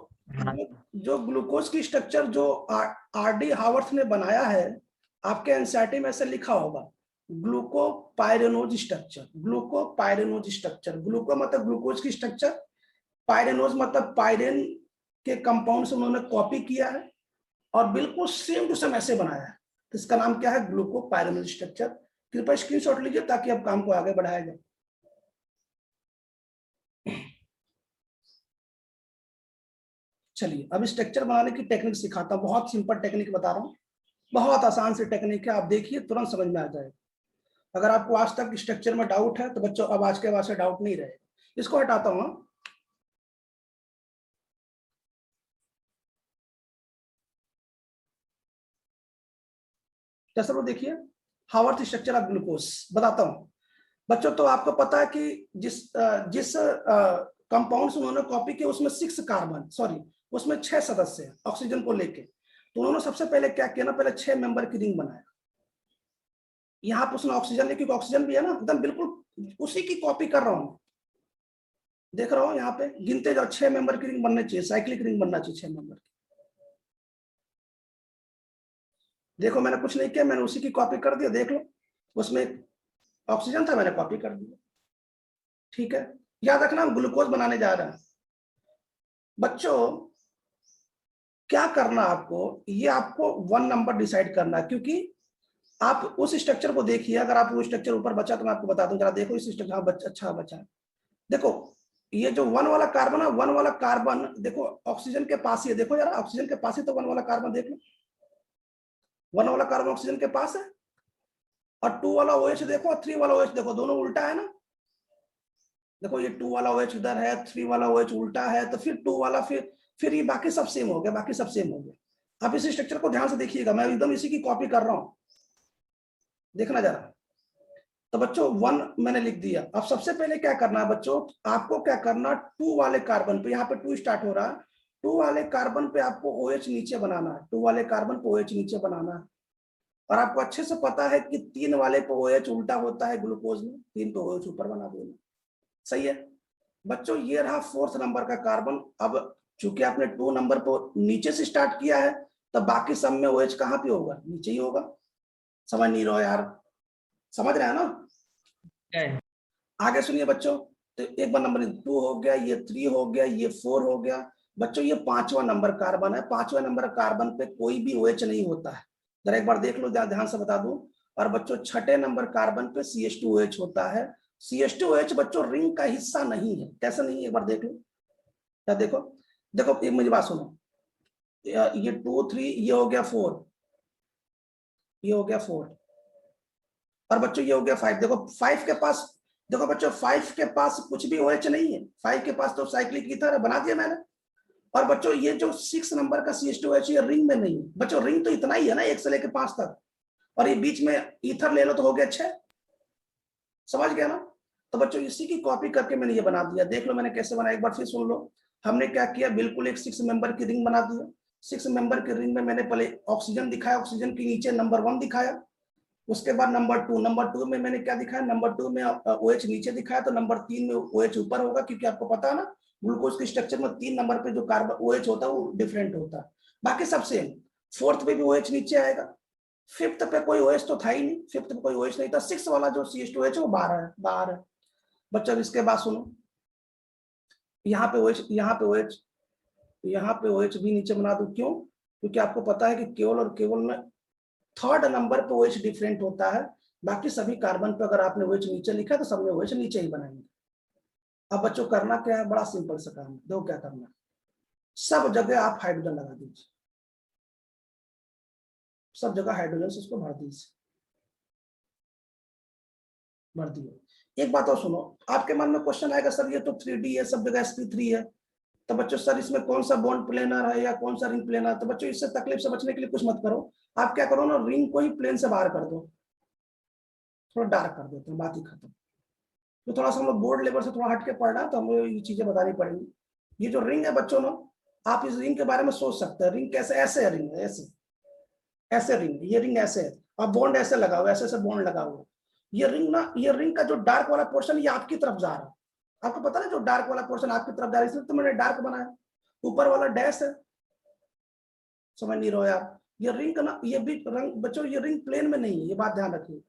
Speaker 1: जो ग्लूकोज की स्ट्रक्चर जो आरडी हावर्थ ने बनाया है, आपके एनसीईआरटी में ऐसे लिखा होगा, ग्लूकोपाइरेनोज स्ट्रक्चर। ग्लूकोपाइरेनोज स्ट्रक्चर, ग्लूको मतलब ग्लूकोज की स्ट्रक्चर, पाइरेनोज मतलब पाइरेन के कंपाउंड से उन्होंने कॉपी किया है, और बिल्कुल सेम टू सेम ऐसे बनाया है। तो इसका नाम क्या है? Glucopyranose structure. कृपया स्क्रीनशॉट लीजिए ताकि अब काम को आगे बढ़ाया जाए। चलिए अब स्ट्रक्चर बनाने की टेक्निक सिखाता हूं। बहुत सिंपल टेक्निक बता रहा हूं, बहुत आसान सी टेक्निक है, आप देखिए तुरंत समझ में आ जाएगा। अगर आपको आज तक स्ट्रक्चर में डाउट है, तो बच्चों अब आज के बाद से डाउट नहीं रहेगा। इसको हटाता हूं। जैसे वो देखिए, हावर्थ स्ट्रक्चर ऑफ ग्लूकोज बताता हूं बच्चों। तो आपको पता है कि जिस कंपाउंड से उन्होंने कॉपी किया, उसमें 6 कार्बन, सॉरी, उसमें 6 सदस्य हैं ऑक्सीजन को लेके। तो उन्होंने सबसे पहले क्या किया ना, पहले 6 मेंबर की रिंग बनाया। यहाँ पर उसने ऑक्सीजन लेके, ऑक्सीजन भी है ना, एकदम बिल्कुल उसी की कॉपी कर रहा हूं, देख रहा हूं। यहाँ पे गिनते जाओ, 6 मेंबर की रिंग बननी चाहिए, साइक्लिक रिंग बनना चाहिए 6 मेंबर की। देखो मैंने कुछ नहीं किया, मैंने उसी की कॉपी कर दिया, देख लो, उसमें ऑक्सीजन था, मैंने कॉपी कर दिया। ठीक है, याद रखना हम ग्लूकोज बनाने जा रहे हैं बच्चों। क्या करना आपको, ये आपको 1 नंबर डिसाइड करना है, क्योंकि आप उस स्ट्रक्चर को देखिए। अगर आप वो स्ट्रक्चर ऊपर बचा तो मैं आपको बता दूं, जरा देखो इस स्ट्रक्चर। हाँ अच्छा बचा। देखो ये जो 1 वाला कार्बन है, 1 वाला कार्बन देखो ऑक्सीजन के पास ही है। देखो जरा, ऑक्सीजन के पास ही तो 1 वाला कार्बन देख लो, 1 वाला कार्बन ऑक्सीजन के पास है। और 2 वाला OH देखो, और 3 वाला OH देखो, दोनों उल्टा है ना। देखो ये 2 वाला OH इधर है, 3 वाला OH उल्टा है, तो फिर 2 वाला, फिर ये बाकी सब सेम हो गया, बाकी सब सेम हो गया। आप इस स्ट्रक्चर को ध्यान से देखिएगा, मैं एकदम इसी की कॉपी कर रहा हूं, देखना जरा। तो बच्चों 1 मैंने लिख दिया। अब सबसे पहले क्या करना है बच्चों, आपको क्या करना, 2 वाले कार्बन पे, यहाँ पे 2 स्टार्ट हो रहा है, 2 वाले कार्बन पे आपको OH नीचे बनाना है, 2 वाले कार्बन पे OH नीचे बनाना है। और आपको अच्छे से पता है कि 3 वाले पे OH उल्टा होता है ग्लूकोज में, 3 पे OH ऊपर बना देना। सही है बच्चों, ये रहा 4th नंबर का कार्बन। अब चूंकि आपने 2 नंबर पर नीचे से स्टार्ट किया है, तो बाकी सब में OH कहाँ पे होगा? नीचे ही होगा। समझ नहीं रहो यार, समझ रहे हैं ना? आगे सुनिए बच्चों। तो एक बार नंबर 2 हो गया, ये 3 हो गया, ये 4 हो गया। बच्चों ये 5वां नंबर कार्बन है, 5वें नंबर कार्बन पे कोई भी OH नहीं होता है, जरा एक बार देख लो, ध्यान से बता दूं। और बच्चों 6ठे नंबर कार्बन पे CH2OH होता है। CH2OH बच्चों रिंग का हिस्सा नहीं है। कैसे नहीं है, एक बार देख लो। क्या देखो, देखो एक मेरी बात सुनो, ये 2 3, ये हो गया 4, ये हो गया 4, और बच्चों ये हो गया 5। देखो 5 के पास, देखो बच्चों 5 के पास कुछ भी OH नहीं है, 5 के पास तो साइक्लिक ईथर है, बना दिया मैंने। और बच्चों ये जो 6 नंबर का CH2OH ये रिंग में नहीं है। बच्चों रिंग तो इतना ही है ना, 1 से लेकर 5 तक। और ये बीच में ईथर ले लो तो हो गया 6, समझ गया ना। तो बच्चों इसी की कॉपी करके मैंने ये बना दिया, देख लो मैंने कैसे बनाया, एक बार फिर सुन लो। हमने क्या किया, बिल्कुल एक 6 मेंबर की रिंग बना दिया। 6 मेंबर की रिंग में मैंने पहले ऑक्सीजन दिखाया, ऑक्सीजन के नीचे नंबर 1 दिखाया, उसके बाद नंबर 2 में मैंने क्या दिखाया, नंबर 2 में OH नीचे दिखाया, तो नंबर 3 में OH ऊपर होगा, क्योंकि आपको पता है ना ग्लूकोज के स्ट्रक्चर में 3 नंबर पे जो कार्बन OH होता है वो डिफरेंट होता है, बाकी सब सेम। 4th पे भी OH नीचे आएगा, 5th पे कोई OH तो था ही नहीं, 5th पे कोई OH नहीं था, 6th वाला जो CH2H है वो बाहर है। बच्चों इसके बाद सुनो, यहाँ पे OH, यहाँ पे OH, यहाँ पे OH भी नीचे बना दूं, क्यों, क्योंकि आपको पता है कि केवल और केवल में 3rd नंबर पे OH डिफरेंट होता है, बाकी सभी कार्बन पे अगर आपने OH नीचे लिखा तो सबने OH नीचे ही बनाएंगे। अब बच्चों करना क्या है, बड़ा सिंपल सा काम है, देखो क्या करना है, सब जगह आप हाइड्रोजन लगा दीजिए, सब जगह हाइड्रोजन से उसको भर दीजिए, भर दिए। एक बात और सुनो, आपके मन में क्वेश्चन आएगा सर ये तो 3D है, सब जगह sp3 है, तो बच्चों सर इसमें कौन सा बॉन्ड प्लेनर है या कौन सा रिंग प्लेनर है, तो बच्चों इससे तकलीफ से बचने के लिए कुछ मत करो, आप क्या करो ना, रिंग को ही प्लेन से बाहर कर दो, थोड़ा डार्क कर देते हैं, बात ही खत्म। तो थोड़ा सा हम लोग बोर्ड लेवल से थोड़ा हट के पढ़ रहा है, तो हमें ये चीजें बतानी पड़ेंगी। ये जो रिंग है बच्चों ना, आप इस रिंग के बारे में सोच सकते हैं, रिंग कैसे, ऐसे है रिंग, ऐसे रिंग, ये रिंग ऐसे है, और बॉन्ड ऐसे लगा हुआ, ऐसे बॉन्ड लगा हुआ, ये रिंग ना, ये रिंग का जो डार्क वाला पोर्शन ये आपकी तरफ जा रहा है, आपको पता है जो डार्क वाला पोर्शन आपकी तरफ जा रहा है, इसलिए तो मैंने डार्क बनाया, ऊपर वाला डैश है, समझ नहीं रहो यार। ये रिंग का ना, ये भी रंग बच्चों, ये रिंग प्लेन में नहीं है, ये बात ध्यान रखिए,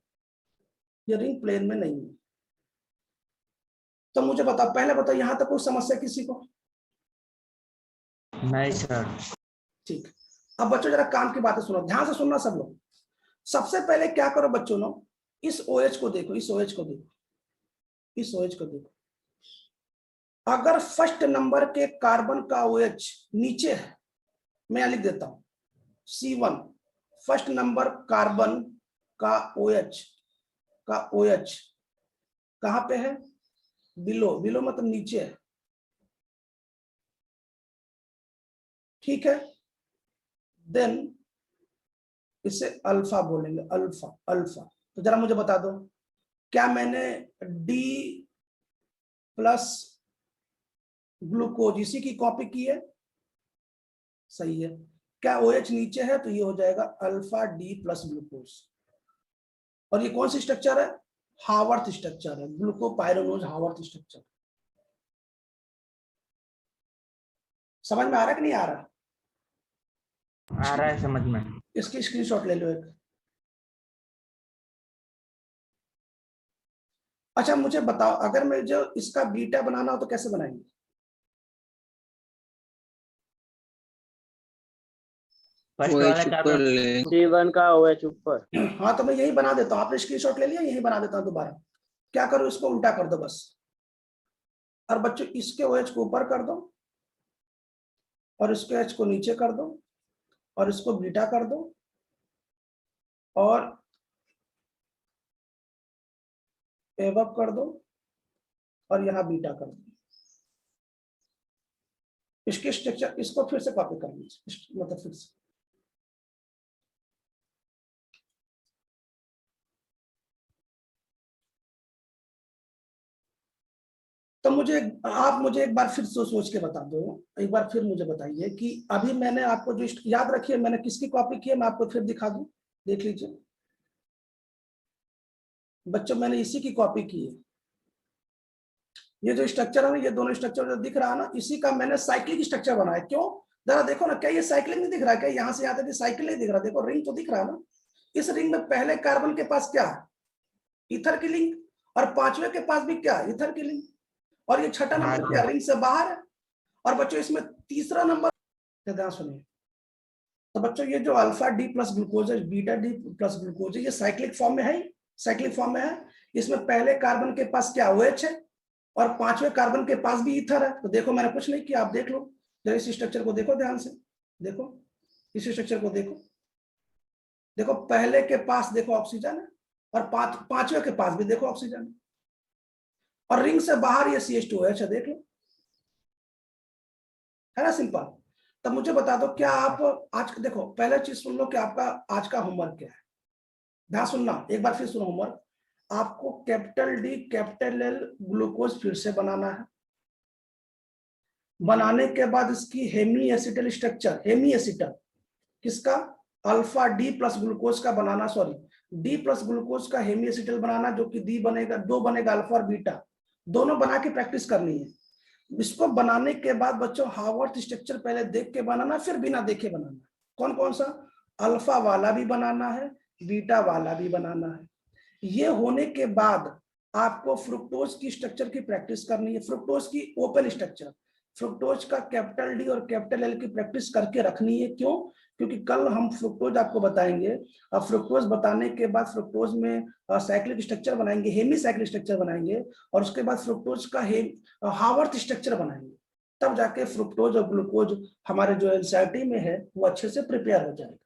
Speaker 1: ये रिंग प्लेन में नहीं है। तो मुझे बताओ, पहले बताओ यहां तक कोई समस्या किसी को?
Speaker 2: नहीं सर।
Speaker 1: ठीक, अब बच्चों जरा काम की बातें सुनो, ध्यान से सुनना सब लोग। सबसे पहले क्या करो बच्चों नो, इस OH को देखो, इस OH को देखो, इस OH को देखो, अगर फर्स्ट नंबर के कार्बन का OH नीचे है, मैं लिख देता हूं C1, फर्स्ट नंबर कार्बन का OH कहां पे है, बिलो मतलब नीचे है, ठीक है, देन इसे अल्फा बोलेंगे, अल्फा। तो जरा मुझे बता दो, क्या मैंने D प्लस ग्लूकोज इसी की कॉपी की है, सही है, क्या OH नीचे है तो ये हो जाएगा अल्फा D प्लस ग्लूकोज, और ये कौन सी स्ट्रक्चर है, हावर्थ स्ट्रक्चर है, ग्लूकोपाइरोनोज हावर्थ स्ट्रक्चर। समझ में आ रहा है कि नहीं आ रहा?
Speaker 2: आ रहा है समझ में।
Speaker 1: इसकी स्क्रीनशॉट ले लो एक। अच्छा मुझे बताओ, अगर मैं जो इसका बीटा बनाना हो तो कैसे बनाएंगे?
Speaker 2: फर्स्ट वाला कार्बन
Speaker 5: C1 का OH ऊपर।
Speaker 1: हाँ तो मैं यही बना देता हूँ, आपने स्क्रीनशॉट ले लिया, यही बना देता हूँ दोबारा। क्या करो, इसको उल्टा कर दो बस, और बच्चों इसके OH को ऊपर कर दो, और इसके H को नीचे कर दो, और इसको बीटा कर दो, और एवब कर दो, और यहां बीटा कर दो। इसके स्ट्रक्चर इसको फिर से कॉपी कर लीजिए, मतलब फिर से तो मुझे एक बार फिर सोच के बता दो, एक बार फिर मुझे बताइए कि अभी मैंने आपको जो याद रखिए मैंने किसकी कॉपी की है, मैं आपको फिर दिखा दूं, देख लीजिए बच्चों, मैंने इसी की कॉपी की है। ये जो स्ट्रक्चर है ना, ये दोनों स्ट्रक्चर जो दिख रहा है ना, इसी का मैंने साइक्लिक स्ट्रक्चर बनाया। क्यों, जरा देखो ना, क्या ये साइक्लिक नहीं दिख रहा है, क्या यहाँ से यहाँ तक साइकिल नहीं दिख रहा, देखो रिंग तो दिख रहा है ना, इस रिंग में पहले कार्बन के पास क्या है, ईथर की लिंक, और पांचवें के पास भी क्या, ईथर की लिंक, और ये छठा नंबर क्या, रिंग से बाहर है। और बच्चों इसमें तीसरा नंबर, ध्यान सुनिए, तो बच्चों ये जो अल्फा D प्लस ग्लूकोज है, बीटा D प्लस ग्लूकोज है, ये साइक्लिक फॉर्म में है, साइक्लिक फॉर्म में है। इसमें पहले कार्बन के पास क्या OH है, और पांचवें कार्बन के पास भी ईथर है। तो देखो मैंने कुछ नहीं किया, आप देख लो जरा, इस स्ट्रक्चर को देखो ध्यान से, देखो इस स्ट्रक्चर को देखो, देखो पहले के पास देखो ऑक्सीजन है, और पांचवें के पास भी देखो ऑक्सीजन है, और रिंग से बाहर ये CH2OH है, देख लो, है ना सिंपल। तब मुझे बता दो, क्या आप आज देखो, पहले चीज सुन लो कि आपका आज का होमवर्क क्या है। ध्यान सुनना, एक बार फिर सुनो होमवर्क। आपको capital D capital L glucose फिर से बनाना है। बनाने के बाद इसकी hemiacetal structure, hemiacetal किसका, अल्फा डी प्लस ग्लूकोज का बनाना, सॉरी डी प्लस ग्लूकोज का हेमी एसिटल बनाना, जो कि डी बनेगा, दो बनेगा अल्फा और बीटा, दोनों बना के प्रैक्टिस करनी है। इसको बनाने के बाद बच्चों हार्वर्थ स्ट्रक्चर पहले देख के बनाना, फिर बिना देखे बनाना। कौन कौन सा, अल्फा वाला भी बनाना है, बीटा वाला भी बनाना है। ये होने के बाद आपको फ्रुक्टोज की स्ट्रक्चर की प्रैक्टिस करनी है, फ्रुक्टोज की ओपन स्ट्रक्चर, फ्रुक्टोज का कैपिटल डी और कैपिटल एल की प्रैक्टिस करके रखनी है। क्यों, क्योंकि कल हम फ्रुक्टोज आपको बताएंगे, और फ्रुक्टोज बताने के बाद फ्रुक्टोज में साइक्लिक स्ट्रक्चर बनाएंगे, हेमी साइक्लिक स्ट्रक्चर बनाएंगे, और उसके बाद फ्रुक्टोज का हार्वर्थ स्ट्रक्चर बनाएंगे, तब जाके फ्रुक्टोज और ग्लूकोज हमारे जो एनसीईआरटी में है वो अच्छे से प्रिपेयर हो जाएगा।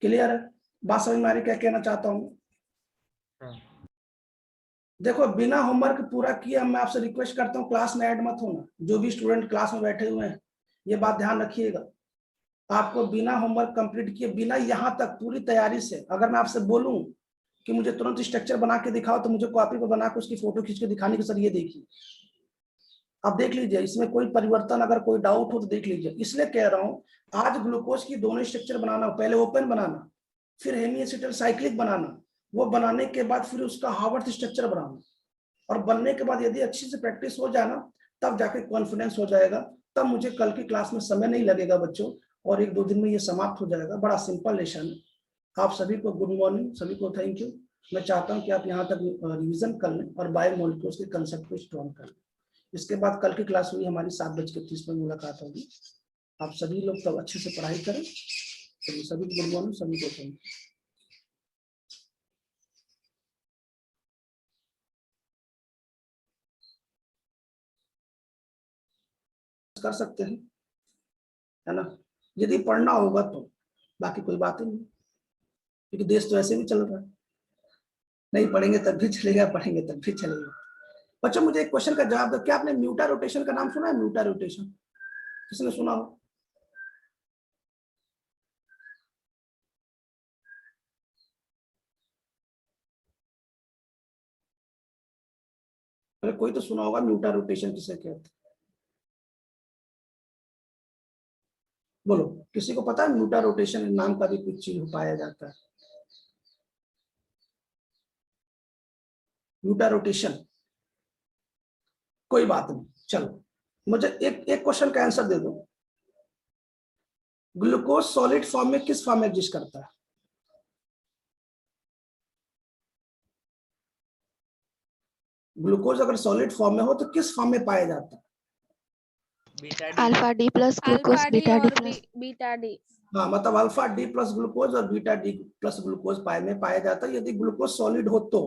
Speaker 1: क्लियर है बात, समझ में आ रही क्या कहना चाहता हूँ? देखो बिना होमवर्क पूरा किया मैं आपसे रिक्वेस्ट करता हूँ क्लास में ऐड मत होना। जो भी स्टूडेंट क्लास में बैठे हुए हैं ये बात ध्यान रखिएगा, आपको बिना होमवर्क कंप्लीट किए, बिना यहाँ तक पूरी तैयारी से, अगर मैं आपसे बोलूं कि मुझे तुरंत स्ट्रक्चर बना के दिखाओ तो मुझे कॉपी पर बना के उसकी फोटो खींच के दिखाने के सर ये देखिए, आप देख लीजिए, इसमें कोई परिवर्तन अगर कोई डाउट हो तो देख लीजिए। इसलिए कह रहा हूँ आज ग्लूकोज की दोनों स्ट्रक्चर बनाना, पहले ओपन बनाना, फिर हेमी एसिटल साइक्लिक बनाना, वो बनाने के बाद फिर उसका हार्वर्थ स्ट्रक्चर बनाना, और बनने के बाद यदि अच्छी से प्रैक्टिस हो जाना तब जाके कॉन्फिडेंस हो जाएगा, तब मुझे कल की क्लास में समय नहीं लगेगा बच्चों, और 1-2 दिन में ये समाप्त हो जाएगा। बड़ा सिंपल लेसन है। आप सभी को गुड मॉर्निंग, सभी को थैंक यू। मैं चाहता हूं कि आप यहाँ तक रिवीजन कर लें और बायोमोलिक्यूल्स के कंसेप्ट को स्ट्रॉन्ग कर लें। इसके बाद कल की क्लास हुई हमारी 7:30 पर मुलाकात होगी। आप सभी लोग तब अच्छे से पढ़ाई करें। सभी को गुड मॉर्निंग, सभी को थैंक यू। कर सकते हैं, है ना, यदि पढ़ना होगा तो, बाकी कोई बात ही नहीं, क्योंकि देश तो ऐसे भी चल रहा है, नहीं पढ़ेंगे तब भी चलेगा, पढ़ेंगे तब भी चलेगा। बच्चों मुझे एक क्वेश्चन का जवाब दो, क्या आपने म्यूटा रोटेशन का नाम सुना है? म्यूटा रोटेशन किसने सुना हो? अरे कोई तो सुना होगा, म्यूटा रोटेशन किसे कहते हैं? बोलो, किसी को पता है म्यूटा रोटेशन नाम का भी कुछ चीज पाया जाता है? म्यूटा रोटेशन, कोई बात नहीं, चलो मुझे एक क्वेश्चन का आंसर दे दो। ग्लूकोज सॉलिड फॉर्म में किस फॉर्म में एग्जिस्ट करता है? ग्लूकोज अगर सॉलिड फॉर्म में हो तो किस फॉर्म में पाया जाता है?
Speaker 4: Alpha D plus glucose beta D plus
Speaker 3: beta D.
Speaker 1: हाँ, मतलब अल्फा डी प्लस ग्लूकोज और बीटा डी प्लस ग्लूकोज में पाया जाता है यदि ग्लूकोज सॉलिड हो तो।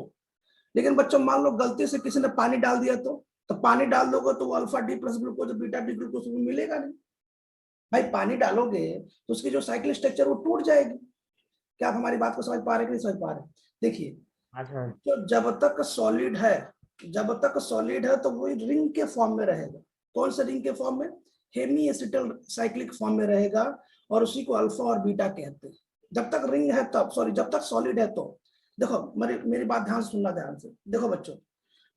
Speaker 1: लेकिन बच्चों मान लो गलती से किसी ने पानी डाल दिया तो पानी डाल दोगे तो अल्फा डी प्लस ग्लूकोज और बीटा डी ग्लूकोज मिलेगा नहीं। भाई पानी डालोगे तो उसकी जो साइकिल स्ट्रक्चर वो टूट जाएगी। क्या आप हमारी बात को समझ पा रहे कि नहीं समझ पा रहे? देखिए, तो जब तक सॉलिड है तो वो रिंग के फॉर्म में रहेगा। कौन से रिंग के फॉर्म में? हेमी एसिटल साइक्लिक फॉर्म में रहेगा, और उसी को अल्फा और बीटा कहते हैं। जब तक रिंग है तब, सॉरी जब तक सॉलिड है तो। देखो मेरी बात ध्यान सुनना ध्यान से। देखो बच्चों,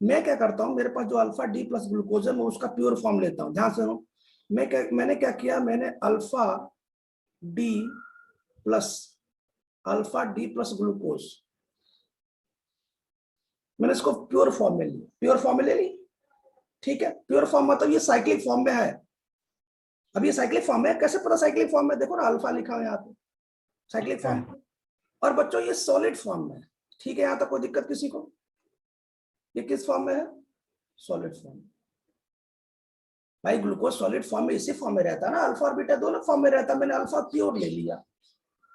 Speaker 1: मैं क्या करता हूं, मेरे पास जो अल्फा डी प्लस ग्लूकोज है मैं उसका प्योर फॉर्म लेता हूं। ध्यान से सुनो, मैंने क्या किया, मैंने अल्फा डी प्लस ग्लूकोज, मैंने इसको प्योर फॉर्म में लिया, प्योर फॉर्म में ले ली, ठीक है। प्योर फॉर्म मतलब ये साइक्लिक फॉर्म में है। अब ये साइक्लिक फॉर्म है, कैसे पता साइक्लिक फॉर्म में? देखो ना अल्फा लिखा है यहाँ पे, साइक्लिक फॉर्म। और बच्चों ये सॉलिड फॉर्म में है, ठीक है, यहाँ तक कोई दिक्कत किसी को? ये किस फॉर्म में है? Solid form. भाई ग्लूकोज सॉलिड फॉर्म में इसी फॉर्म में रहता है ना, अल्फा और बीटा दोनों फॉर्म में रहता है। मैंने अल्फा प्योर ले लिया,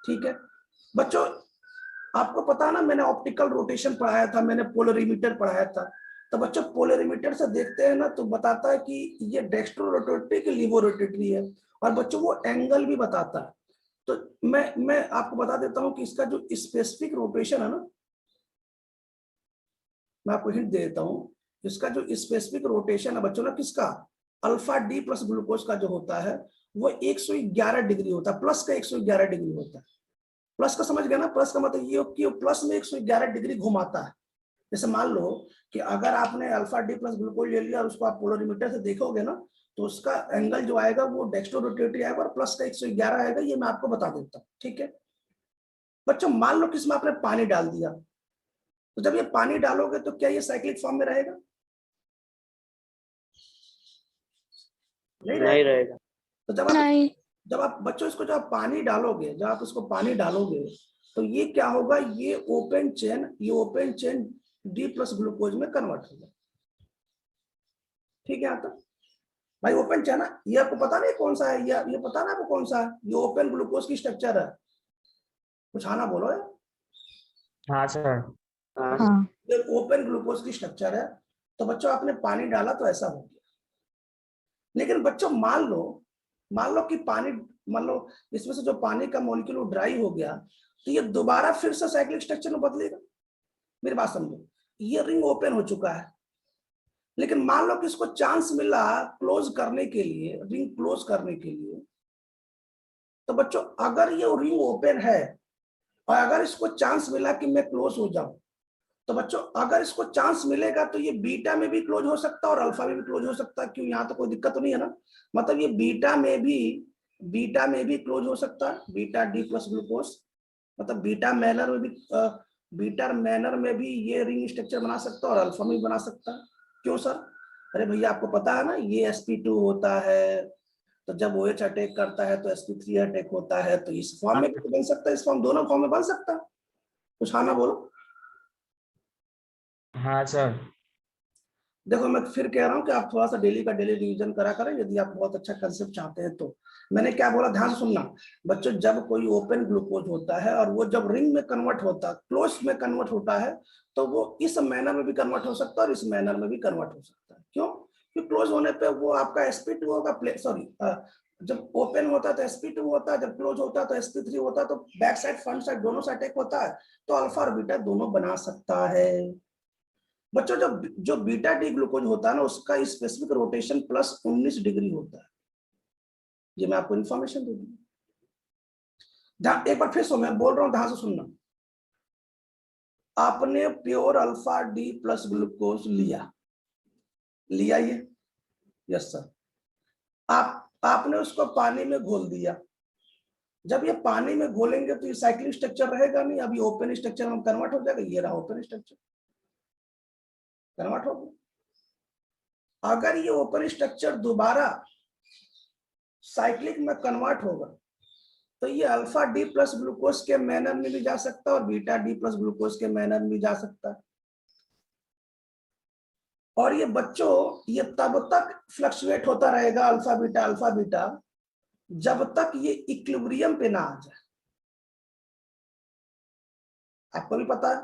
Speaker 1: ठीक है। बच्चों आपको पता है ना, मैंने ऑप्टिकल रोटेशन पढ़ाया था, मैंने पोलरिमीटर पढ़ाया था। तो बच्चों पोलरिमीटर से देखते हैं ना तो बताता है कि ये डेक्स्ट्रो रोटेटरी की लीवो रोटेटरी है, और बच्चों वो एंगल भी बताता है। तो मैं आपको बता देता हूं कि इसका जो स्पेसिफिक रोटेशन है ना, मैं आपको हिंट दे देता हूं, इसका जो स्पेसिफिक रोटेशन है बच्चों ना, किसका? अल्फा डी प्लस ग्लूकोज का जो होता है वो 111 डिग्री होता है, प्लस का 111 डिग्री होता है। प्लस का समझ गया ना, प्लस का मतलब ये कि प्लस में 111 डिग्री घुमाता है। जैसे मान लो कि अगर आपने अल्फा डी प्लस ग्लूकोज ले लिया और उसको आप पोलरीमीटर से देखोगे ना, तो उसका एंगल जो आएगा वो डेक्स्ट्रो रोटेटरी आएगा और प्लस का 111 आएगा, ये मैं आपको बता देता हूँ, ठीक है। बच्चों मान लो कि इसमें आपने पानी डाल दिया, तो जब ये पानी डालोगे तो क्या ये साइक्लिक फॉर्म में रहेगा?
Speaker 5: नहीं रहेगा।
Speaker 1: तो जब आप बच्चों इसको जब आप पानी डालोगे, जब आप इसको पानी डालोगे तो ये क्या होगा, ये open chain D plus glucose में कन्वर्ट होगा, ठीक है। यहाँ तक भाई ओपन चेन है, ये आपको पता नहीं कौन सा है, ये पता ना आपको कौन सा है, ये ओपन ग्लूकोज की स्ट्रक्चर है। कुछ आना बोलो है।
Speaker 2: हाँ सर।
Speaker 4: हाँ
Speaker 1: ये ओपन ग्लूकोज की स्ट्रक्चर है। तो बच्चों आपने पानी डाला तो ऐसा हो गया, लेकिन बच्चों मान लो कि पानी, मान लो इसमें से जो पानी का मॉलिक्यूल ड्राई हो गया, तो ये दोबारा फिर से साइक्लिक स्ट्रक्चर में बदलेगा। मेरी बात समझो, ये रिंग ओपन हो चुका है, लेकिन मान लो कि इसको चांस मिला क्लोज करने के लिए, रिंग क्लोज करने के लिए, तो बच्चों अगर ये रिंग ओपन है और अगर इसको चांस मिला कि मैं क्लोज हो जाऊं, तो बच्चों अगर इसको चांस मिलेगा तो ये बीटा में भी क्लोज हो सकता है और अल्फा में भी क्लोज हो सकता है। क्यों, यहाँ तो कोई दिक्कत तो नहीं है ना, मतलब ये बीटा में भी क्लोज हो सकता है, बीटा डी प्लस ग्लूकोज, मतलब बीटा मैनर में भी ये रिंग स्ट्रक्चर बना सकता है और अल्फा में भी बना सकता है। क्यों सर? अरे भैया आपको पता है ना, ये sp2 होता है, तो जब OH अटैक करता है तो sp3 अटैक होता है, तो इस फॉर्म में भी तो बन सकता है, इस फॉर्म, दोनों फॉर्म में बन सकता है। कुछ आना बोलो।
Speaker 2: हाँ सर।
Speaker 1: देखो मैं फिर कह रहा हूँ कि आप थोड़ा सा डेली का डेली रिवीजन करा करें, यदि आप बहुत अच्छा कंसेप्ट चाहते हैं तो। मैंने क्या बोला, ध्यान से सुनना बच्चों, जब कोई ओपन ग्लूकोज होता है और वो जब रिंग में कन्वर्ट होता है, क्लोज में कन्वर्ट होता है, तो वो इस मैनर में भी कन्वर्ट हो सकता है और इस मैनर में भी कन्वर्ट हो सकता है। क्यों? क्योंकि क्लोज होने पे वो आपका sp2 होगा, सॉरी, जब ओपन होता है तो sp2 होता है, जब क्लोज होता है तो sp3 होता है, तो बैक साइड फ्रंट साइड दोनों से अटैक होता है, तो अल्फा और बीटा दोनों बना सकता है। बच्चों जो बीटा डी ग्लूकोज होता है ना, उसका स्पेसिफिक रोटेशन प्लस 19 डिग्री होता है। ये मैं आपको इंफॉर्मेशन दे दूं, एक बार फिर मैं बोल रहा हूं, ध्यान से सुनना। आपने pure alpha D plus glucose लिया ये, यस सर। आपने उसको पानी में घोल दिया। जब ये पानी में घोलेंगे तो ये साइक्लिक स्ट्रक्चर रहेगा नहीं, अभी ओपन स्ट्रक्चर में कन्वर्ट हो जाएगा। ये रहा ओपन स्ट्रक्चर, कन्वर्ट हो गया। अगर ये ओपन स्ट्रक्चर दोबारा साइक्लिक में कन्वर्ट होगा तो ये अल्फा डी प्लस ग्लूकोज के मैनर में भी जा सकता है और बीटा डी प्लस ग्लूकोज के मैनर में भी जा सकता है। और ये बच्चों ये तब तक फ्लक्चुएट होता रहेगा अल्फा बीटा जब तक ये इक्विलिब्रियम पे ना आ जाए। आपको भी पता है,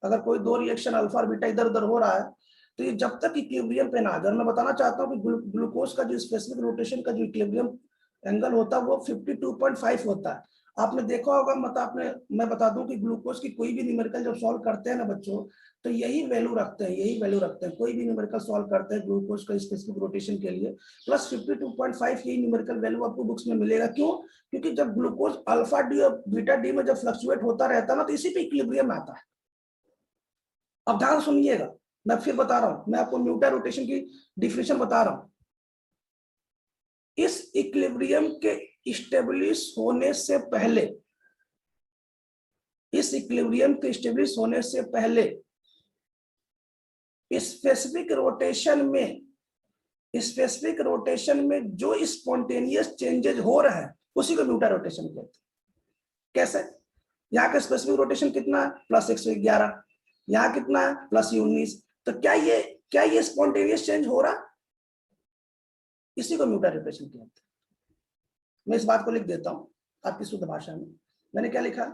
Speaker 1: अगर कोई दो रिएक्शन अल्फा और बीटा इधर उधर हो रहा है तो ये जब तक इक्विलिब्रियम पे ना आ जाए। मैं बताना चाहता हूँ कि ग्लूकोज का जो स्पेसिफिक रोटेशन का जो इक्विलिब्रियम एंगल होता है वो 52.5 होता है। आपने देखा होगा, मतलब मैं बता दूं कि ग्लूकोज की कोई भी न्यूमेरिकल जब सॉल्व करते हैं ना बच्चों, तो यही वैल्यू रखते हैं, कोई भी न्यूमेरिकल सॉल्व करते हैं ग्लूकोज का स्पेसिफिक रोटेशन के लिए प्लस 52.5, यही न्यूमेरिकल वैल्यू आपको बुक्स में मिलेगा। क्यों? क्योंकि जब ग्लूकोज अल्फा डी और बीटा डी में जब फ्लक्चुएट होता रहता है ना, तो इसी पे इक्विलिब्रियम आता है। अब ध्यान सुनिएगा, मैं फिर बता रहा हूं, मैं आपको न्यूटन रोटेशन की डिफिनेशन बता रहा हूं। इस इक्विलिब्रियम के स्टेब्लिश होने से पहले, स्पेसिफिक रोटेशन में जो स्पॉन्टेनियस चेंजेस हो रहे हैं उसी को न्यूटन रोटेशन कहते हैं। कैसे? यहाँ का स्पेसिफिक रोटेशन कितना है? प्लस 111। यहाँ कितना है? प्लस 19। तो क्या ये स्पॉन्टेनियस चेंज हो रहा? इसी को न्यूटन रोटेशन कहते हैं। मैं इस बात को लिख देता हूं आपकी शुद्ध भाषा में। मैंने क्या लिखा?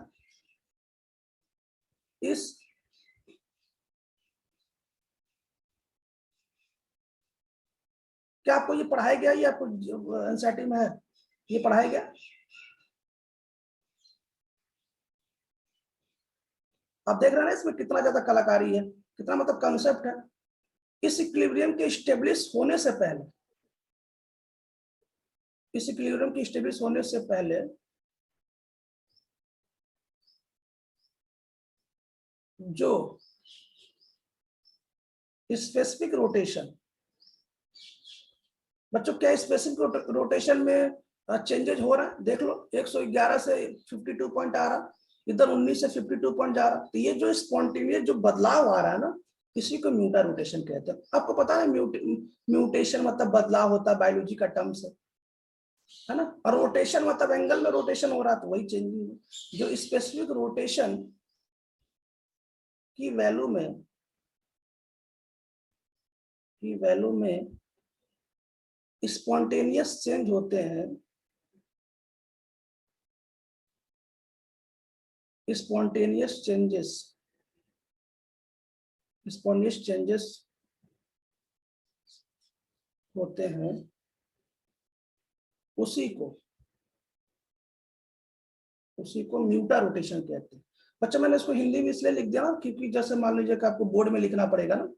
Speaker 1: क्या आपको ये पढ़ाया गया, ये आपको एनसीईआरटी में है, ये पढ़ाया गया? आप देख रहे हैं ना इसमें कितना ज्यादा कलाकारी है, कितना मतलब कॉन्सेप्ट है। इस इक्विलिब्रियम के स्टेब्लिश होने से पहले जो स्पेसिफिक रोटेशन, बच्चों क्या स्पेसिफिक रोटेशन में चेंजेज हो रहा है, देख लो 111 से 52 पॉइंट आ रहा, इधर 19 से 52 पॉइंट जा रहा। तो ये जो स्पॉन्टेनियस जो बदलाव आ रहा है ना, इसी को म्यूटा रोटेशन कहते हैं। आपको पता है म्यूटेशन मतलब बदलाव होता है बायोलॉजी का टर्म से, है ना, और रोटेशन मतलब एंगल में रोटेशन हो रहा, तो वही चेंजिंग है। जो स्पेसिफिक रोटेशन की वैल्यू में स्पॉन्टेनियस चेंज होते हैं, स्पॉन्टेनियस चेंजेस होते हैं, उसी को म्यूटा रोटेशन कहते हैं। बच्चा मैंने इसको हिंदी में इसलिए लिख दिया ना, क्योंकि जैसे मान लीजिए कि आपको बोर्ड में लिखना पड़ेगा ना,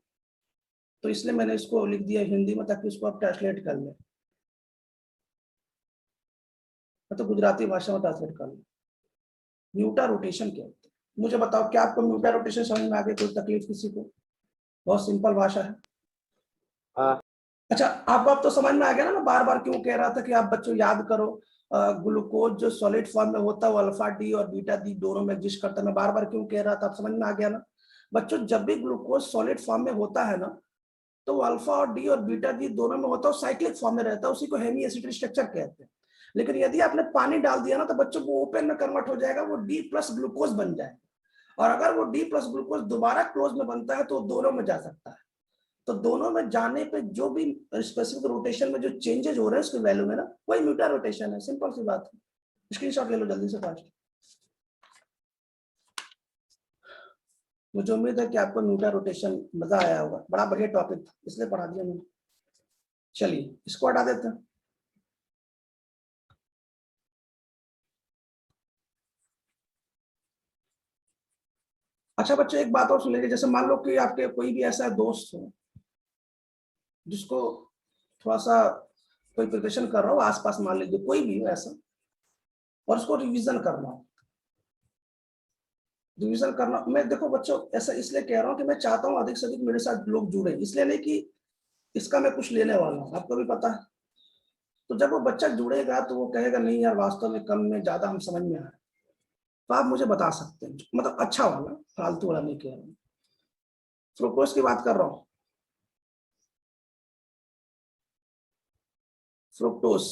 Speaker 1: तो इसलिए मैंने इसको लिख दिया हिंदी में, ताकि इसको आप ट्रांसलेट कर लें, तो गुजराती भाषा में ट्रांसलेट कर लें। म्यूटा रोटेशन क्या होता है, मुझे बताओ, क्या आपको म्यूटा रोटेशन समझ में आ गई? कोई तकलीफ किसी को? बहुत सिंपल भाषा है।
Speaker 5: हाँ।
Speaker 1: अच्छा, आप तो समझ में आ गया ना, मैं बार बार क्यों कह रहा था कि आप बच्चों याद करो, ग्लूकोज जो सॉलिड फॉर्म में होता है वो अल्फा डी और बीटा डी दोनों में एग्जिस्ट करता है। मैं बार बार क्यों कह रहा था, आप समझ में आ गया ना बच्चों? जब भी ग्लूकोज सॉलिड फॉर्म में होता है ना, तो अल्फा और डी और बीटा डी दोनों में होता है, साइक्लिक फॉर्म में रहता है, उसी को हेमी एसिडिक स्ट्रक्चर कहते हैं। लेकिन यदि आपने पानी डाल दिया ना, तो बच्चों को ओपन में कन्वर्ट हो जाएगा, वो डी प्लस ग्लूकोज बन जाएगा। और अगर वो डी प्लस ग्लूकोज दोबारा क्लोज में बनता है, तो दोनों में जा सकता है। तो दोनों में जाने पे जो भी स्पेसिफिक रोटेशन में जो चेंजेस हो रहे हैं उसकी वैल्यू में ना, वही म्यूटा रोटेशन है। सिंपल सी बात है। स्क्रीनशॉट ले लो जल्दी से फास्ट। मुझे उम्मीद है कि आपको म्यूटा रोटेशन मजा आया होगा, बड़ा बढ़िया टॉपिक था, इसलिए पढ़ा दिया मैंने। चलिए इसको हटा देते हैं। अच्छा बच्चों, एक बात और सुन लीजिए, जैसे मान लो कि आपके कोई भी ऐसा दोस्त हो जिसको थोड़ा सा कोई प्रिपरेशन कर रहा हो आसपास, मान लीजिए कोई भी हो ऐसा, और उसको रिवीजन करना, मैं देखो बच्चों ऐसा इसलिए कह रहा हूँ कि मैं चाहता हूँ अधिक से अधिक मेरे साथ लोग जुड़े, इसलिए नहीं कि इसका मैं कुछ लेने वाला हूँ, आपको भी पता है। तो जब वो बच्चा जुड़ेगा तो वो कहेगा नहीं यार, वास्तव में कम में ज्यादा हम समझ में आए, तो आप मुझे बता सकते हैं, मतलब अच्छा वाला, फालतू वाला नहीं कह रहा हूँ। फ्रुक्टोज की बात कर रहा हूँ, फ्रुक्टोज।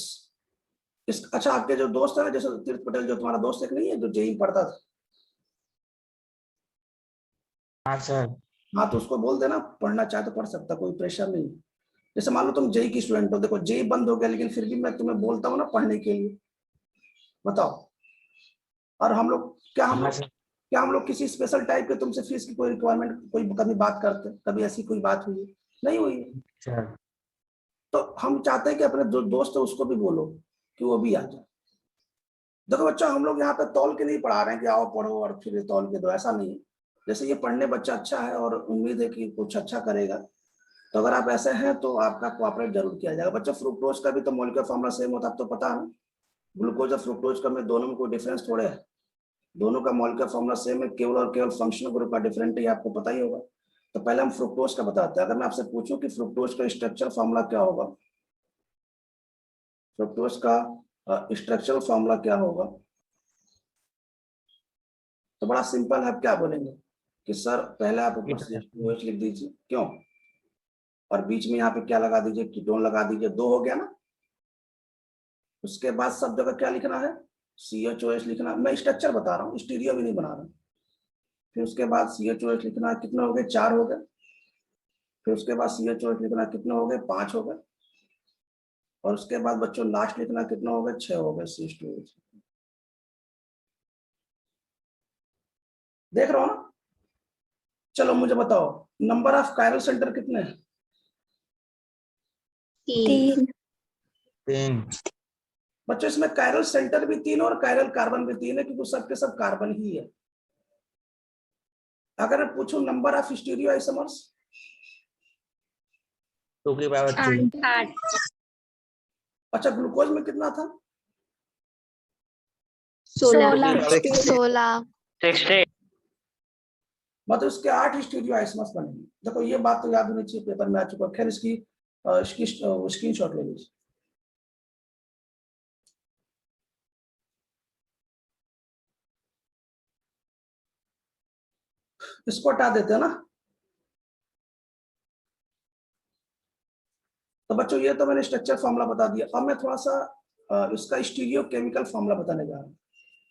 Speaker 1: अच्छा, आपके जो दोस्त है ना, जैसे तीर्थ पटेल, जो तुम्हारा दोस्त एक नहीं है जो जेई पढ़ता था?
Speaker 2: हाँ सर।
Speaker 1: हाँ, तो उसको बोल देना, पढ़ना चाहे तो पढ़ सकता, कोई प्रेशर नहीं। जैसे मान लो तुम जेई की स्टूडेंट हो, देखो जेई बंद हो गया, लेकिन फिर भी मैं तुम्हें बोलता हूँ ना पढ़ने के लिए, बताओ। और हम लोग
Speaker 2: हाँ सर।
Speaker 1: क्या हम लोग किसी स्पेशल टाइप के तुमसे फीस की कोई रिक्वायरमेंट, कोई कभी बात करते, कभी ऐसी कोई बात हुई? नहीं हुई।
Speaker 2: सर
Speaker 1: तो हम चाहते हैं कि अपने जो दोस्त है उसको भी बोलो कि वो भी आ जाए। देखो बच्चों, हम लोग यहाँ पे तौल के नहीं पढ़ा रहे हैं कि आओ पढ़ो और फिर तौल के दो, ऐसा नहीं है। जैसे ये पढ़ने बच्चा अच्छा है और उम्मीद है कि कुछ अच्छा करेगा, तो अगर आप ऐसे हैं तो आपका कोऑपरेट जरूर किया जाएगा। बच्चों फ्रुक्टोज का भी तो मॉलिक्यूलर फॉर्मूला सेम होता है, आपको पता है ना? ग्लूकोज और फ्रुक्टोज का में दोनों में कोई डिफरेंस थोड़े है, दोनों का मॉलिक्यूलर फॉर्मूला सेम है, केवल और केवल फंक्शनल ग्रुप का डिफरेंट है, आपको पता ही होगा। तो पहले हम फ्रुक्टोज का बताते हैं। अगर मैं आपसे पूछूं कि फ्रुक्टोज का स्ट्रक्चर फॉर्मूला क्या होगा, फ्रुक्टोज का स्ट्रक्चरल फॉर्मूला क्या होगा, तो बड़ा सिंपल है। आप क्या बोलेंगे कि सर पहले आप ऊपर CH2OH लिख दीजिए, क्यों, और बीच में यहाँ पे क्या लगा दीजिए, कीटोन लगा दीजिए, 2 हो गया ना। उसके बाद सब जगह क्या लिखना है, CHOH लिखना। मैं स्ट्रक्चर बता रहा हूँ, स्टीरियो भी नहीं बना रहा। फिर उसके बाद CHOH लिखना, कितना हो गए, 4 हो गए। फिर उसके बाद CHOH लिखना, कितना हो गए, 5 हो गए। और उसके बाद बच्चों लास्ट लिखना, कितना हो गए, 6 हो गए CH2OH। देख रहा हो ना? चलो मुझे बताओ, नंबर ऑफ कायरल सेंटर कितने हैं?
Speaker 3: 3।
Speaker 2: 3।
Speaker 1: बच्चों इसमें कायरल सेंटर भी 3 और कायरल कार्बन भी 3 है, क्योंकि सबके सब कार्बन ही है। अगर मैं पूछूं नंबर ऑफ स्टीरियो आइसोमर्स,
Speaker 2: 2 की पावर 3।
Speaker 3: 8।
Speaker 1: अच्छा ग्लूकोज में कितना था?
Speaker 3: 16।
Speaker 4: 16।
Speaker 5: 60।
Speaker 1: मतलब इसके 8 स्टीरियो आइसोमर्स बनेंगे। देखो ये बात तो याद होनी चाहिए, पेपर में आ चुका। खैर इसकी स्क्रीनशॉट ले लीजिए। इसको हटा देते हैं ना। तो बच्चों ये तो मैंने स्ट्रक्चर फॉर्मूला बता दिया। अब मैं थोड़ा सा इसका स्टीरियो केमिकल फॉर्मूला बताने जा रहा हूँ।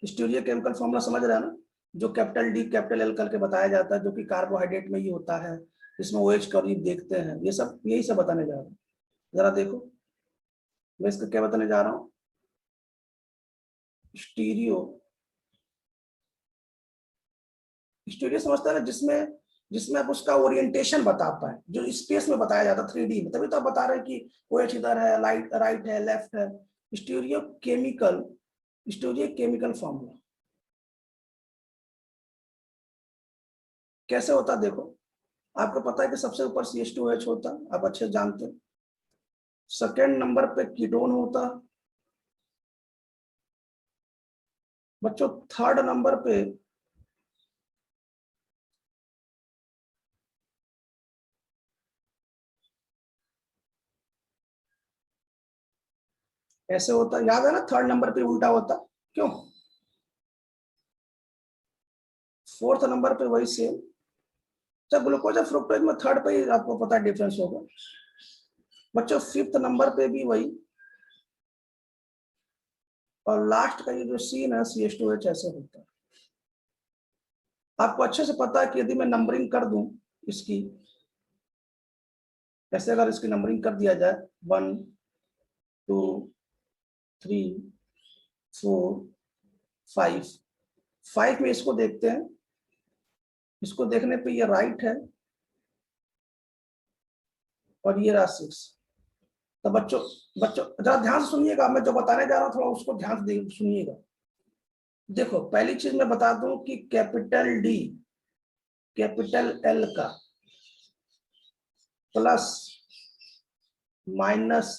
Speaker 1: स्टीरियो केमिकल फॉर्मूला समझ रहे हैं ना, जो कैपिटल डी कैपिटल एल करके बताया जाता है, जो कि कार्बोहाइड्रेट में ही होता है, इसमें OH करीब देखते हैं, ये सब यही सब बताने जा रहा हूँ। जरा देखो मैं इसका क्या बताने जा रहा हूँ। स्टीरियो समझता है ना, जिसमें आप उसका ओरिएंटेशन बता पाए, जो स्पेस में बताया जाता है 3D में, तभी तो आप बता रहे हैं कि OH इधर है, राइट है, लेफ्ट है। स्टीरियो केमिकल फॉर्मूला कैसे होता है देखो। आपको पता है कि सबसे ऊपर CH2OH होता है, आप अच्छे जानते हैं। सेकेंड नंबर पे कीटोन होता है बच्चों। थर्ड नंबर पे ऐसे होता, याद है ना, थर्ड नंबर पे उल्टा होता, क्यों? फोर्थ नंबर पे वही सेम। जब ग्लूकोज फ्रुक्टोज में थर्ड पे ही आपको पता है डिफरेंस होगा बच्चों। फिफ्थ नंबर पे भी वही, और लास्ट का ये जो सीन है CH2H ऐसे होता है। आपको अच्छे से पता है कि यदि मैं नंबरिंग कर दूं इसकी, ऐसे अगर इसकी नंबरिंग कर दिया जाए 1 2 3 4 5 में इसको देखते हैं। इसको देखने पे ये राइट है और ये रहा 6। तो बच्चों जरा ध्यान से सुनिएगा, मैं जो बताने जा रहा हूँ थोड़ा उसको ध्यान से सुनिएगा। देखो पहली चीज मैं बता दूं कि कैपिटल D कैपिटल L का प्लस माइनस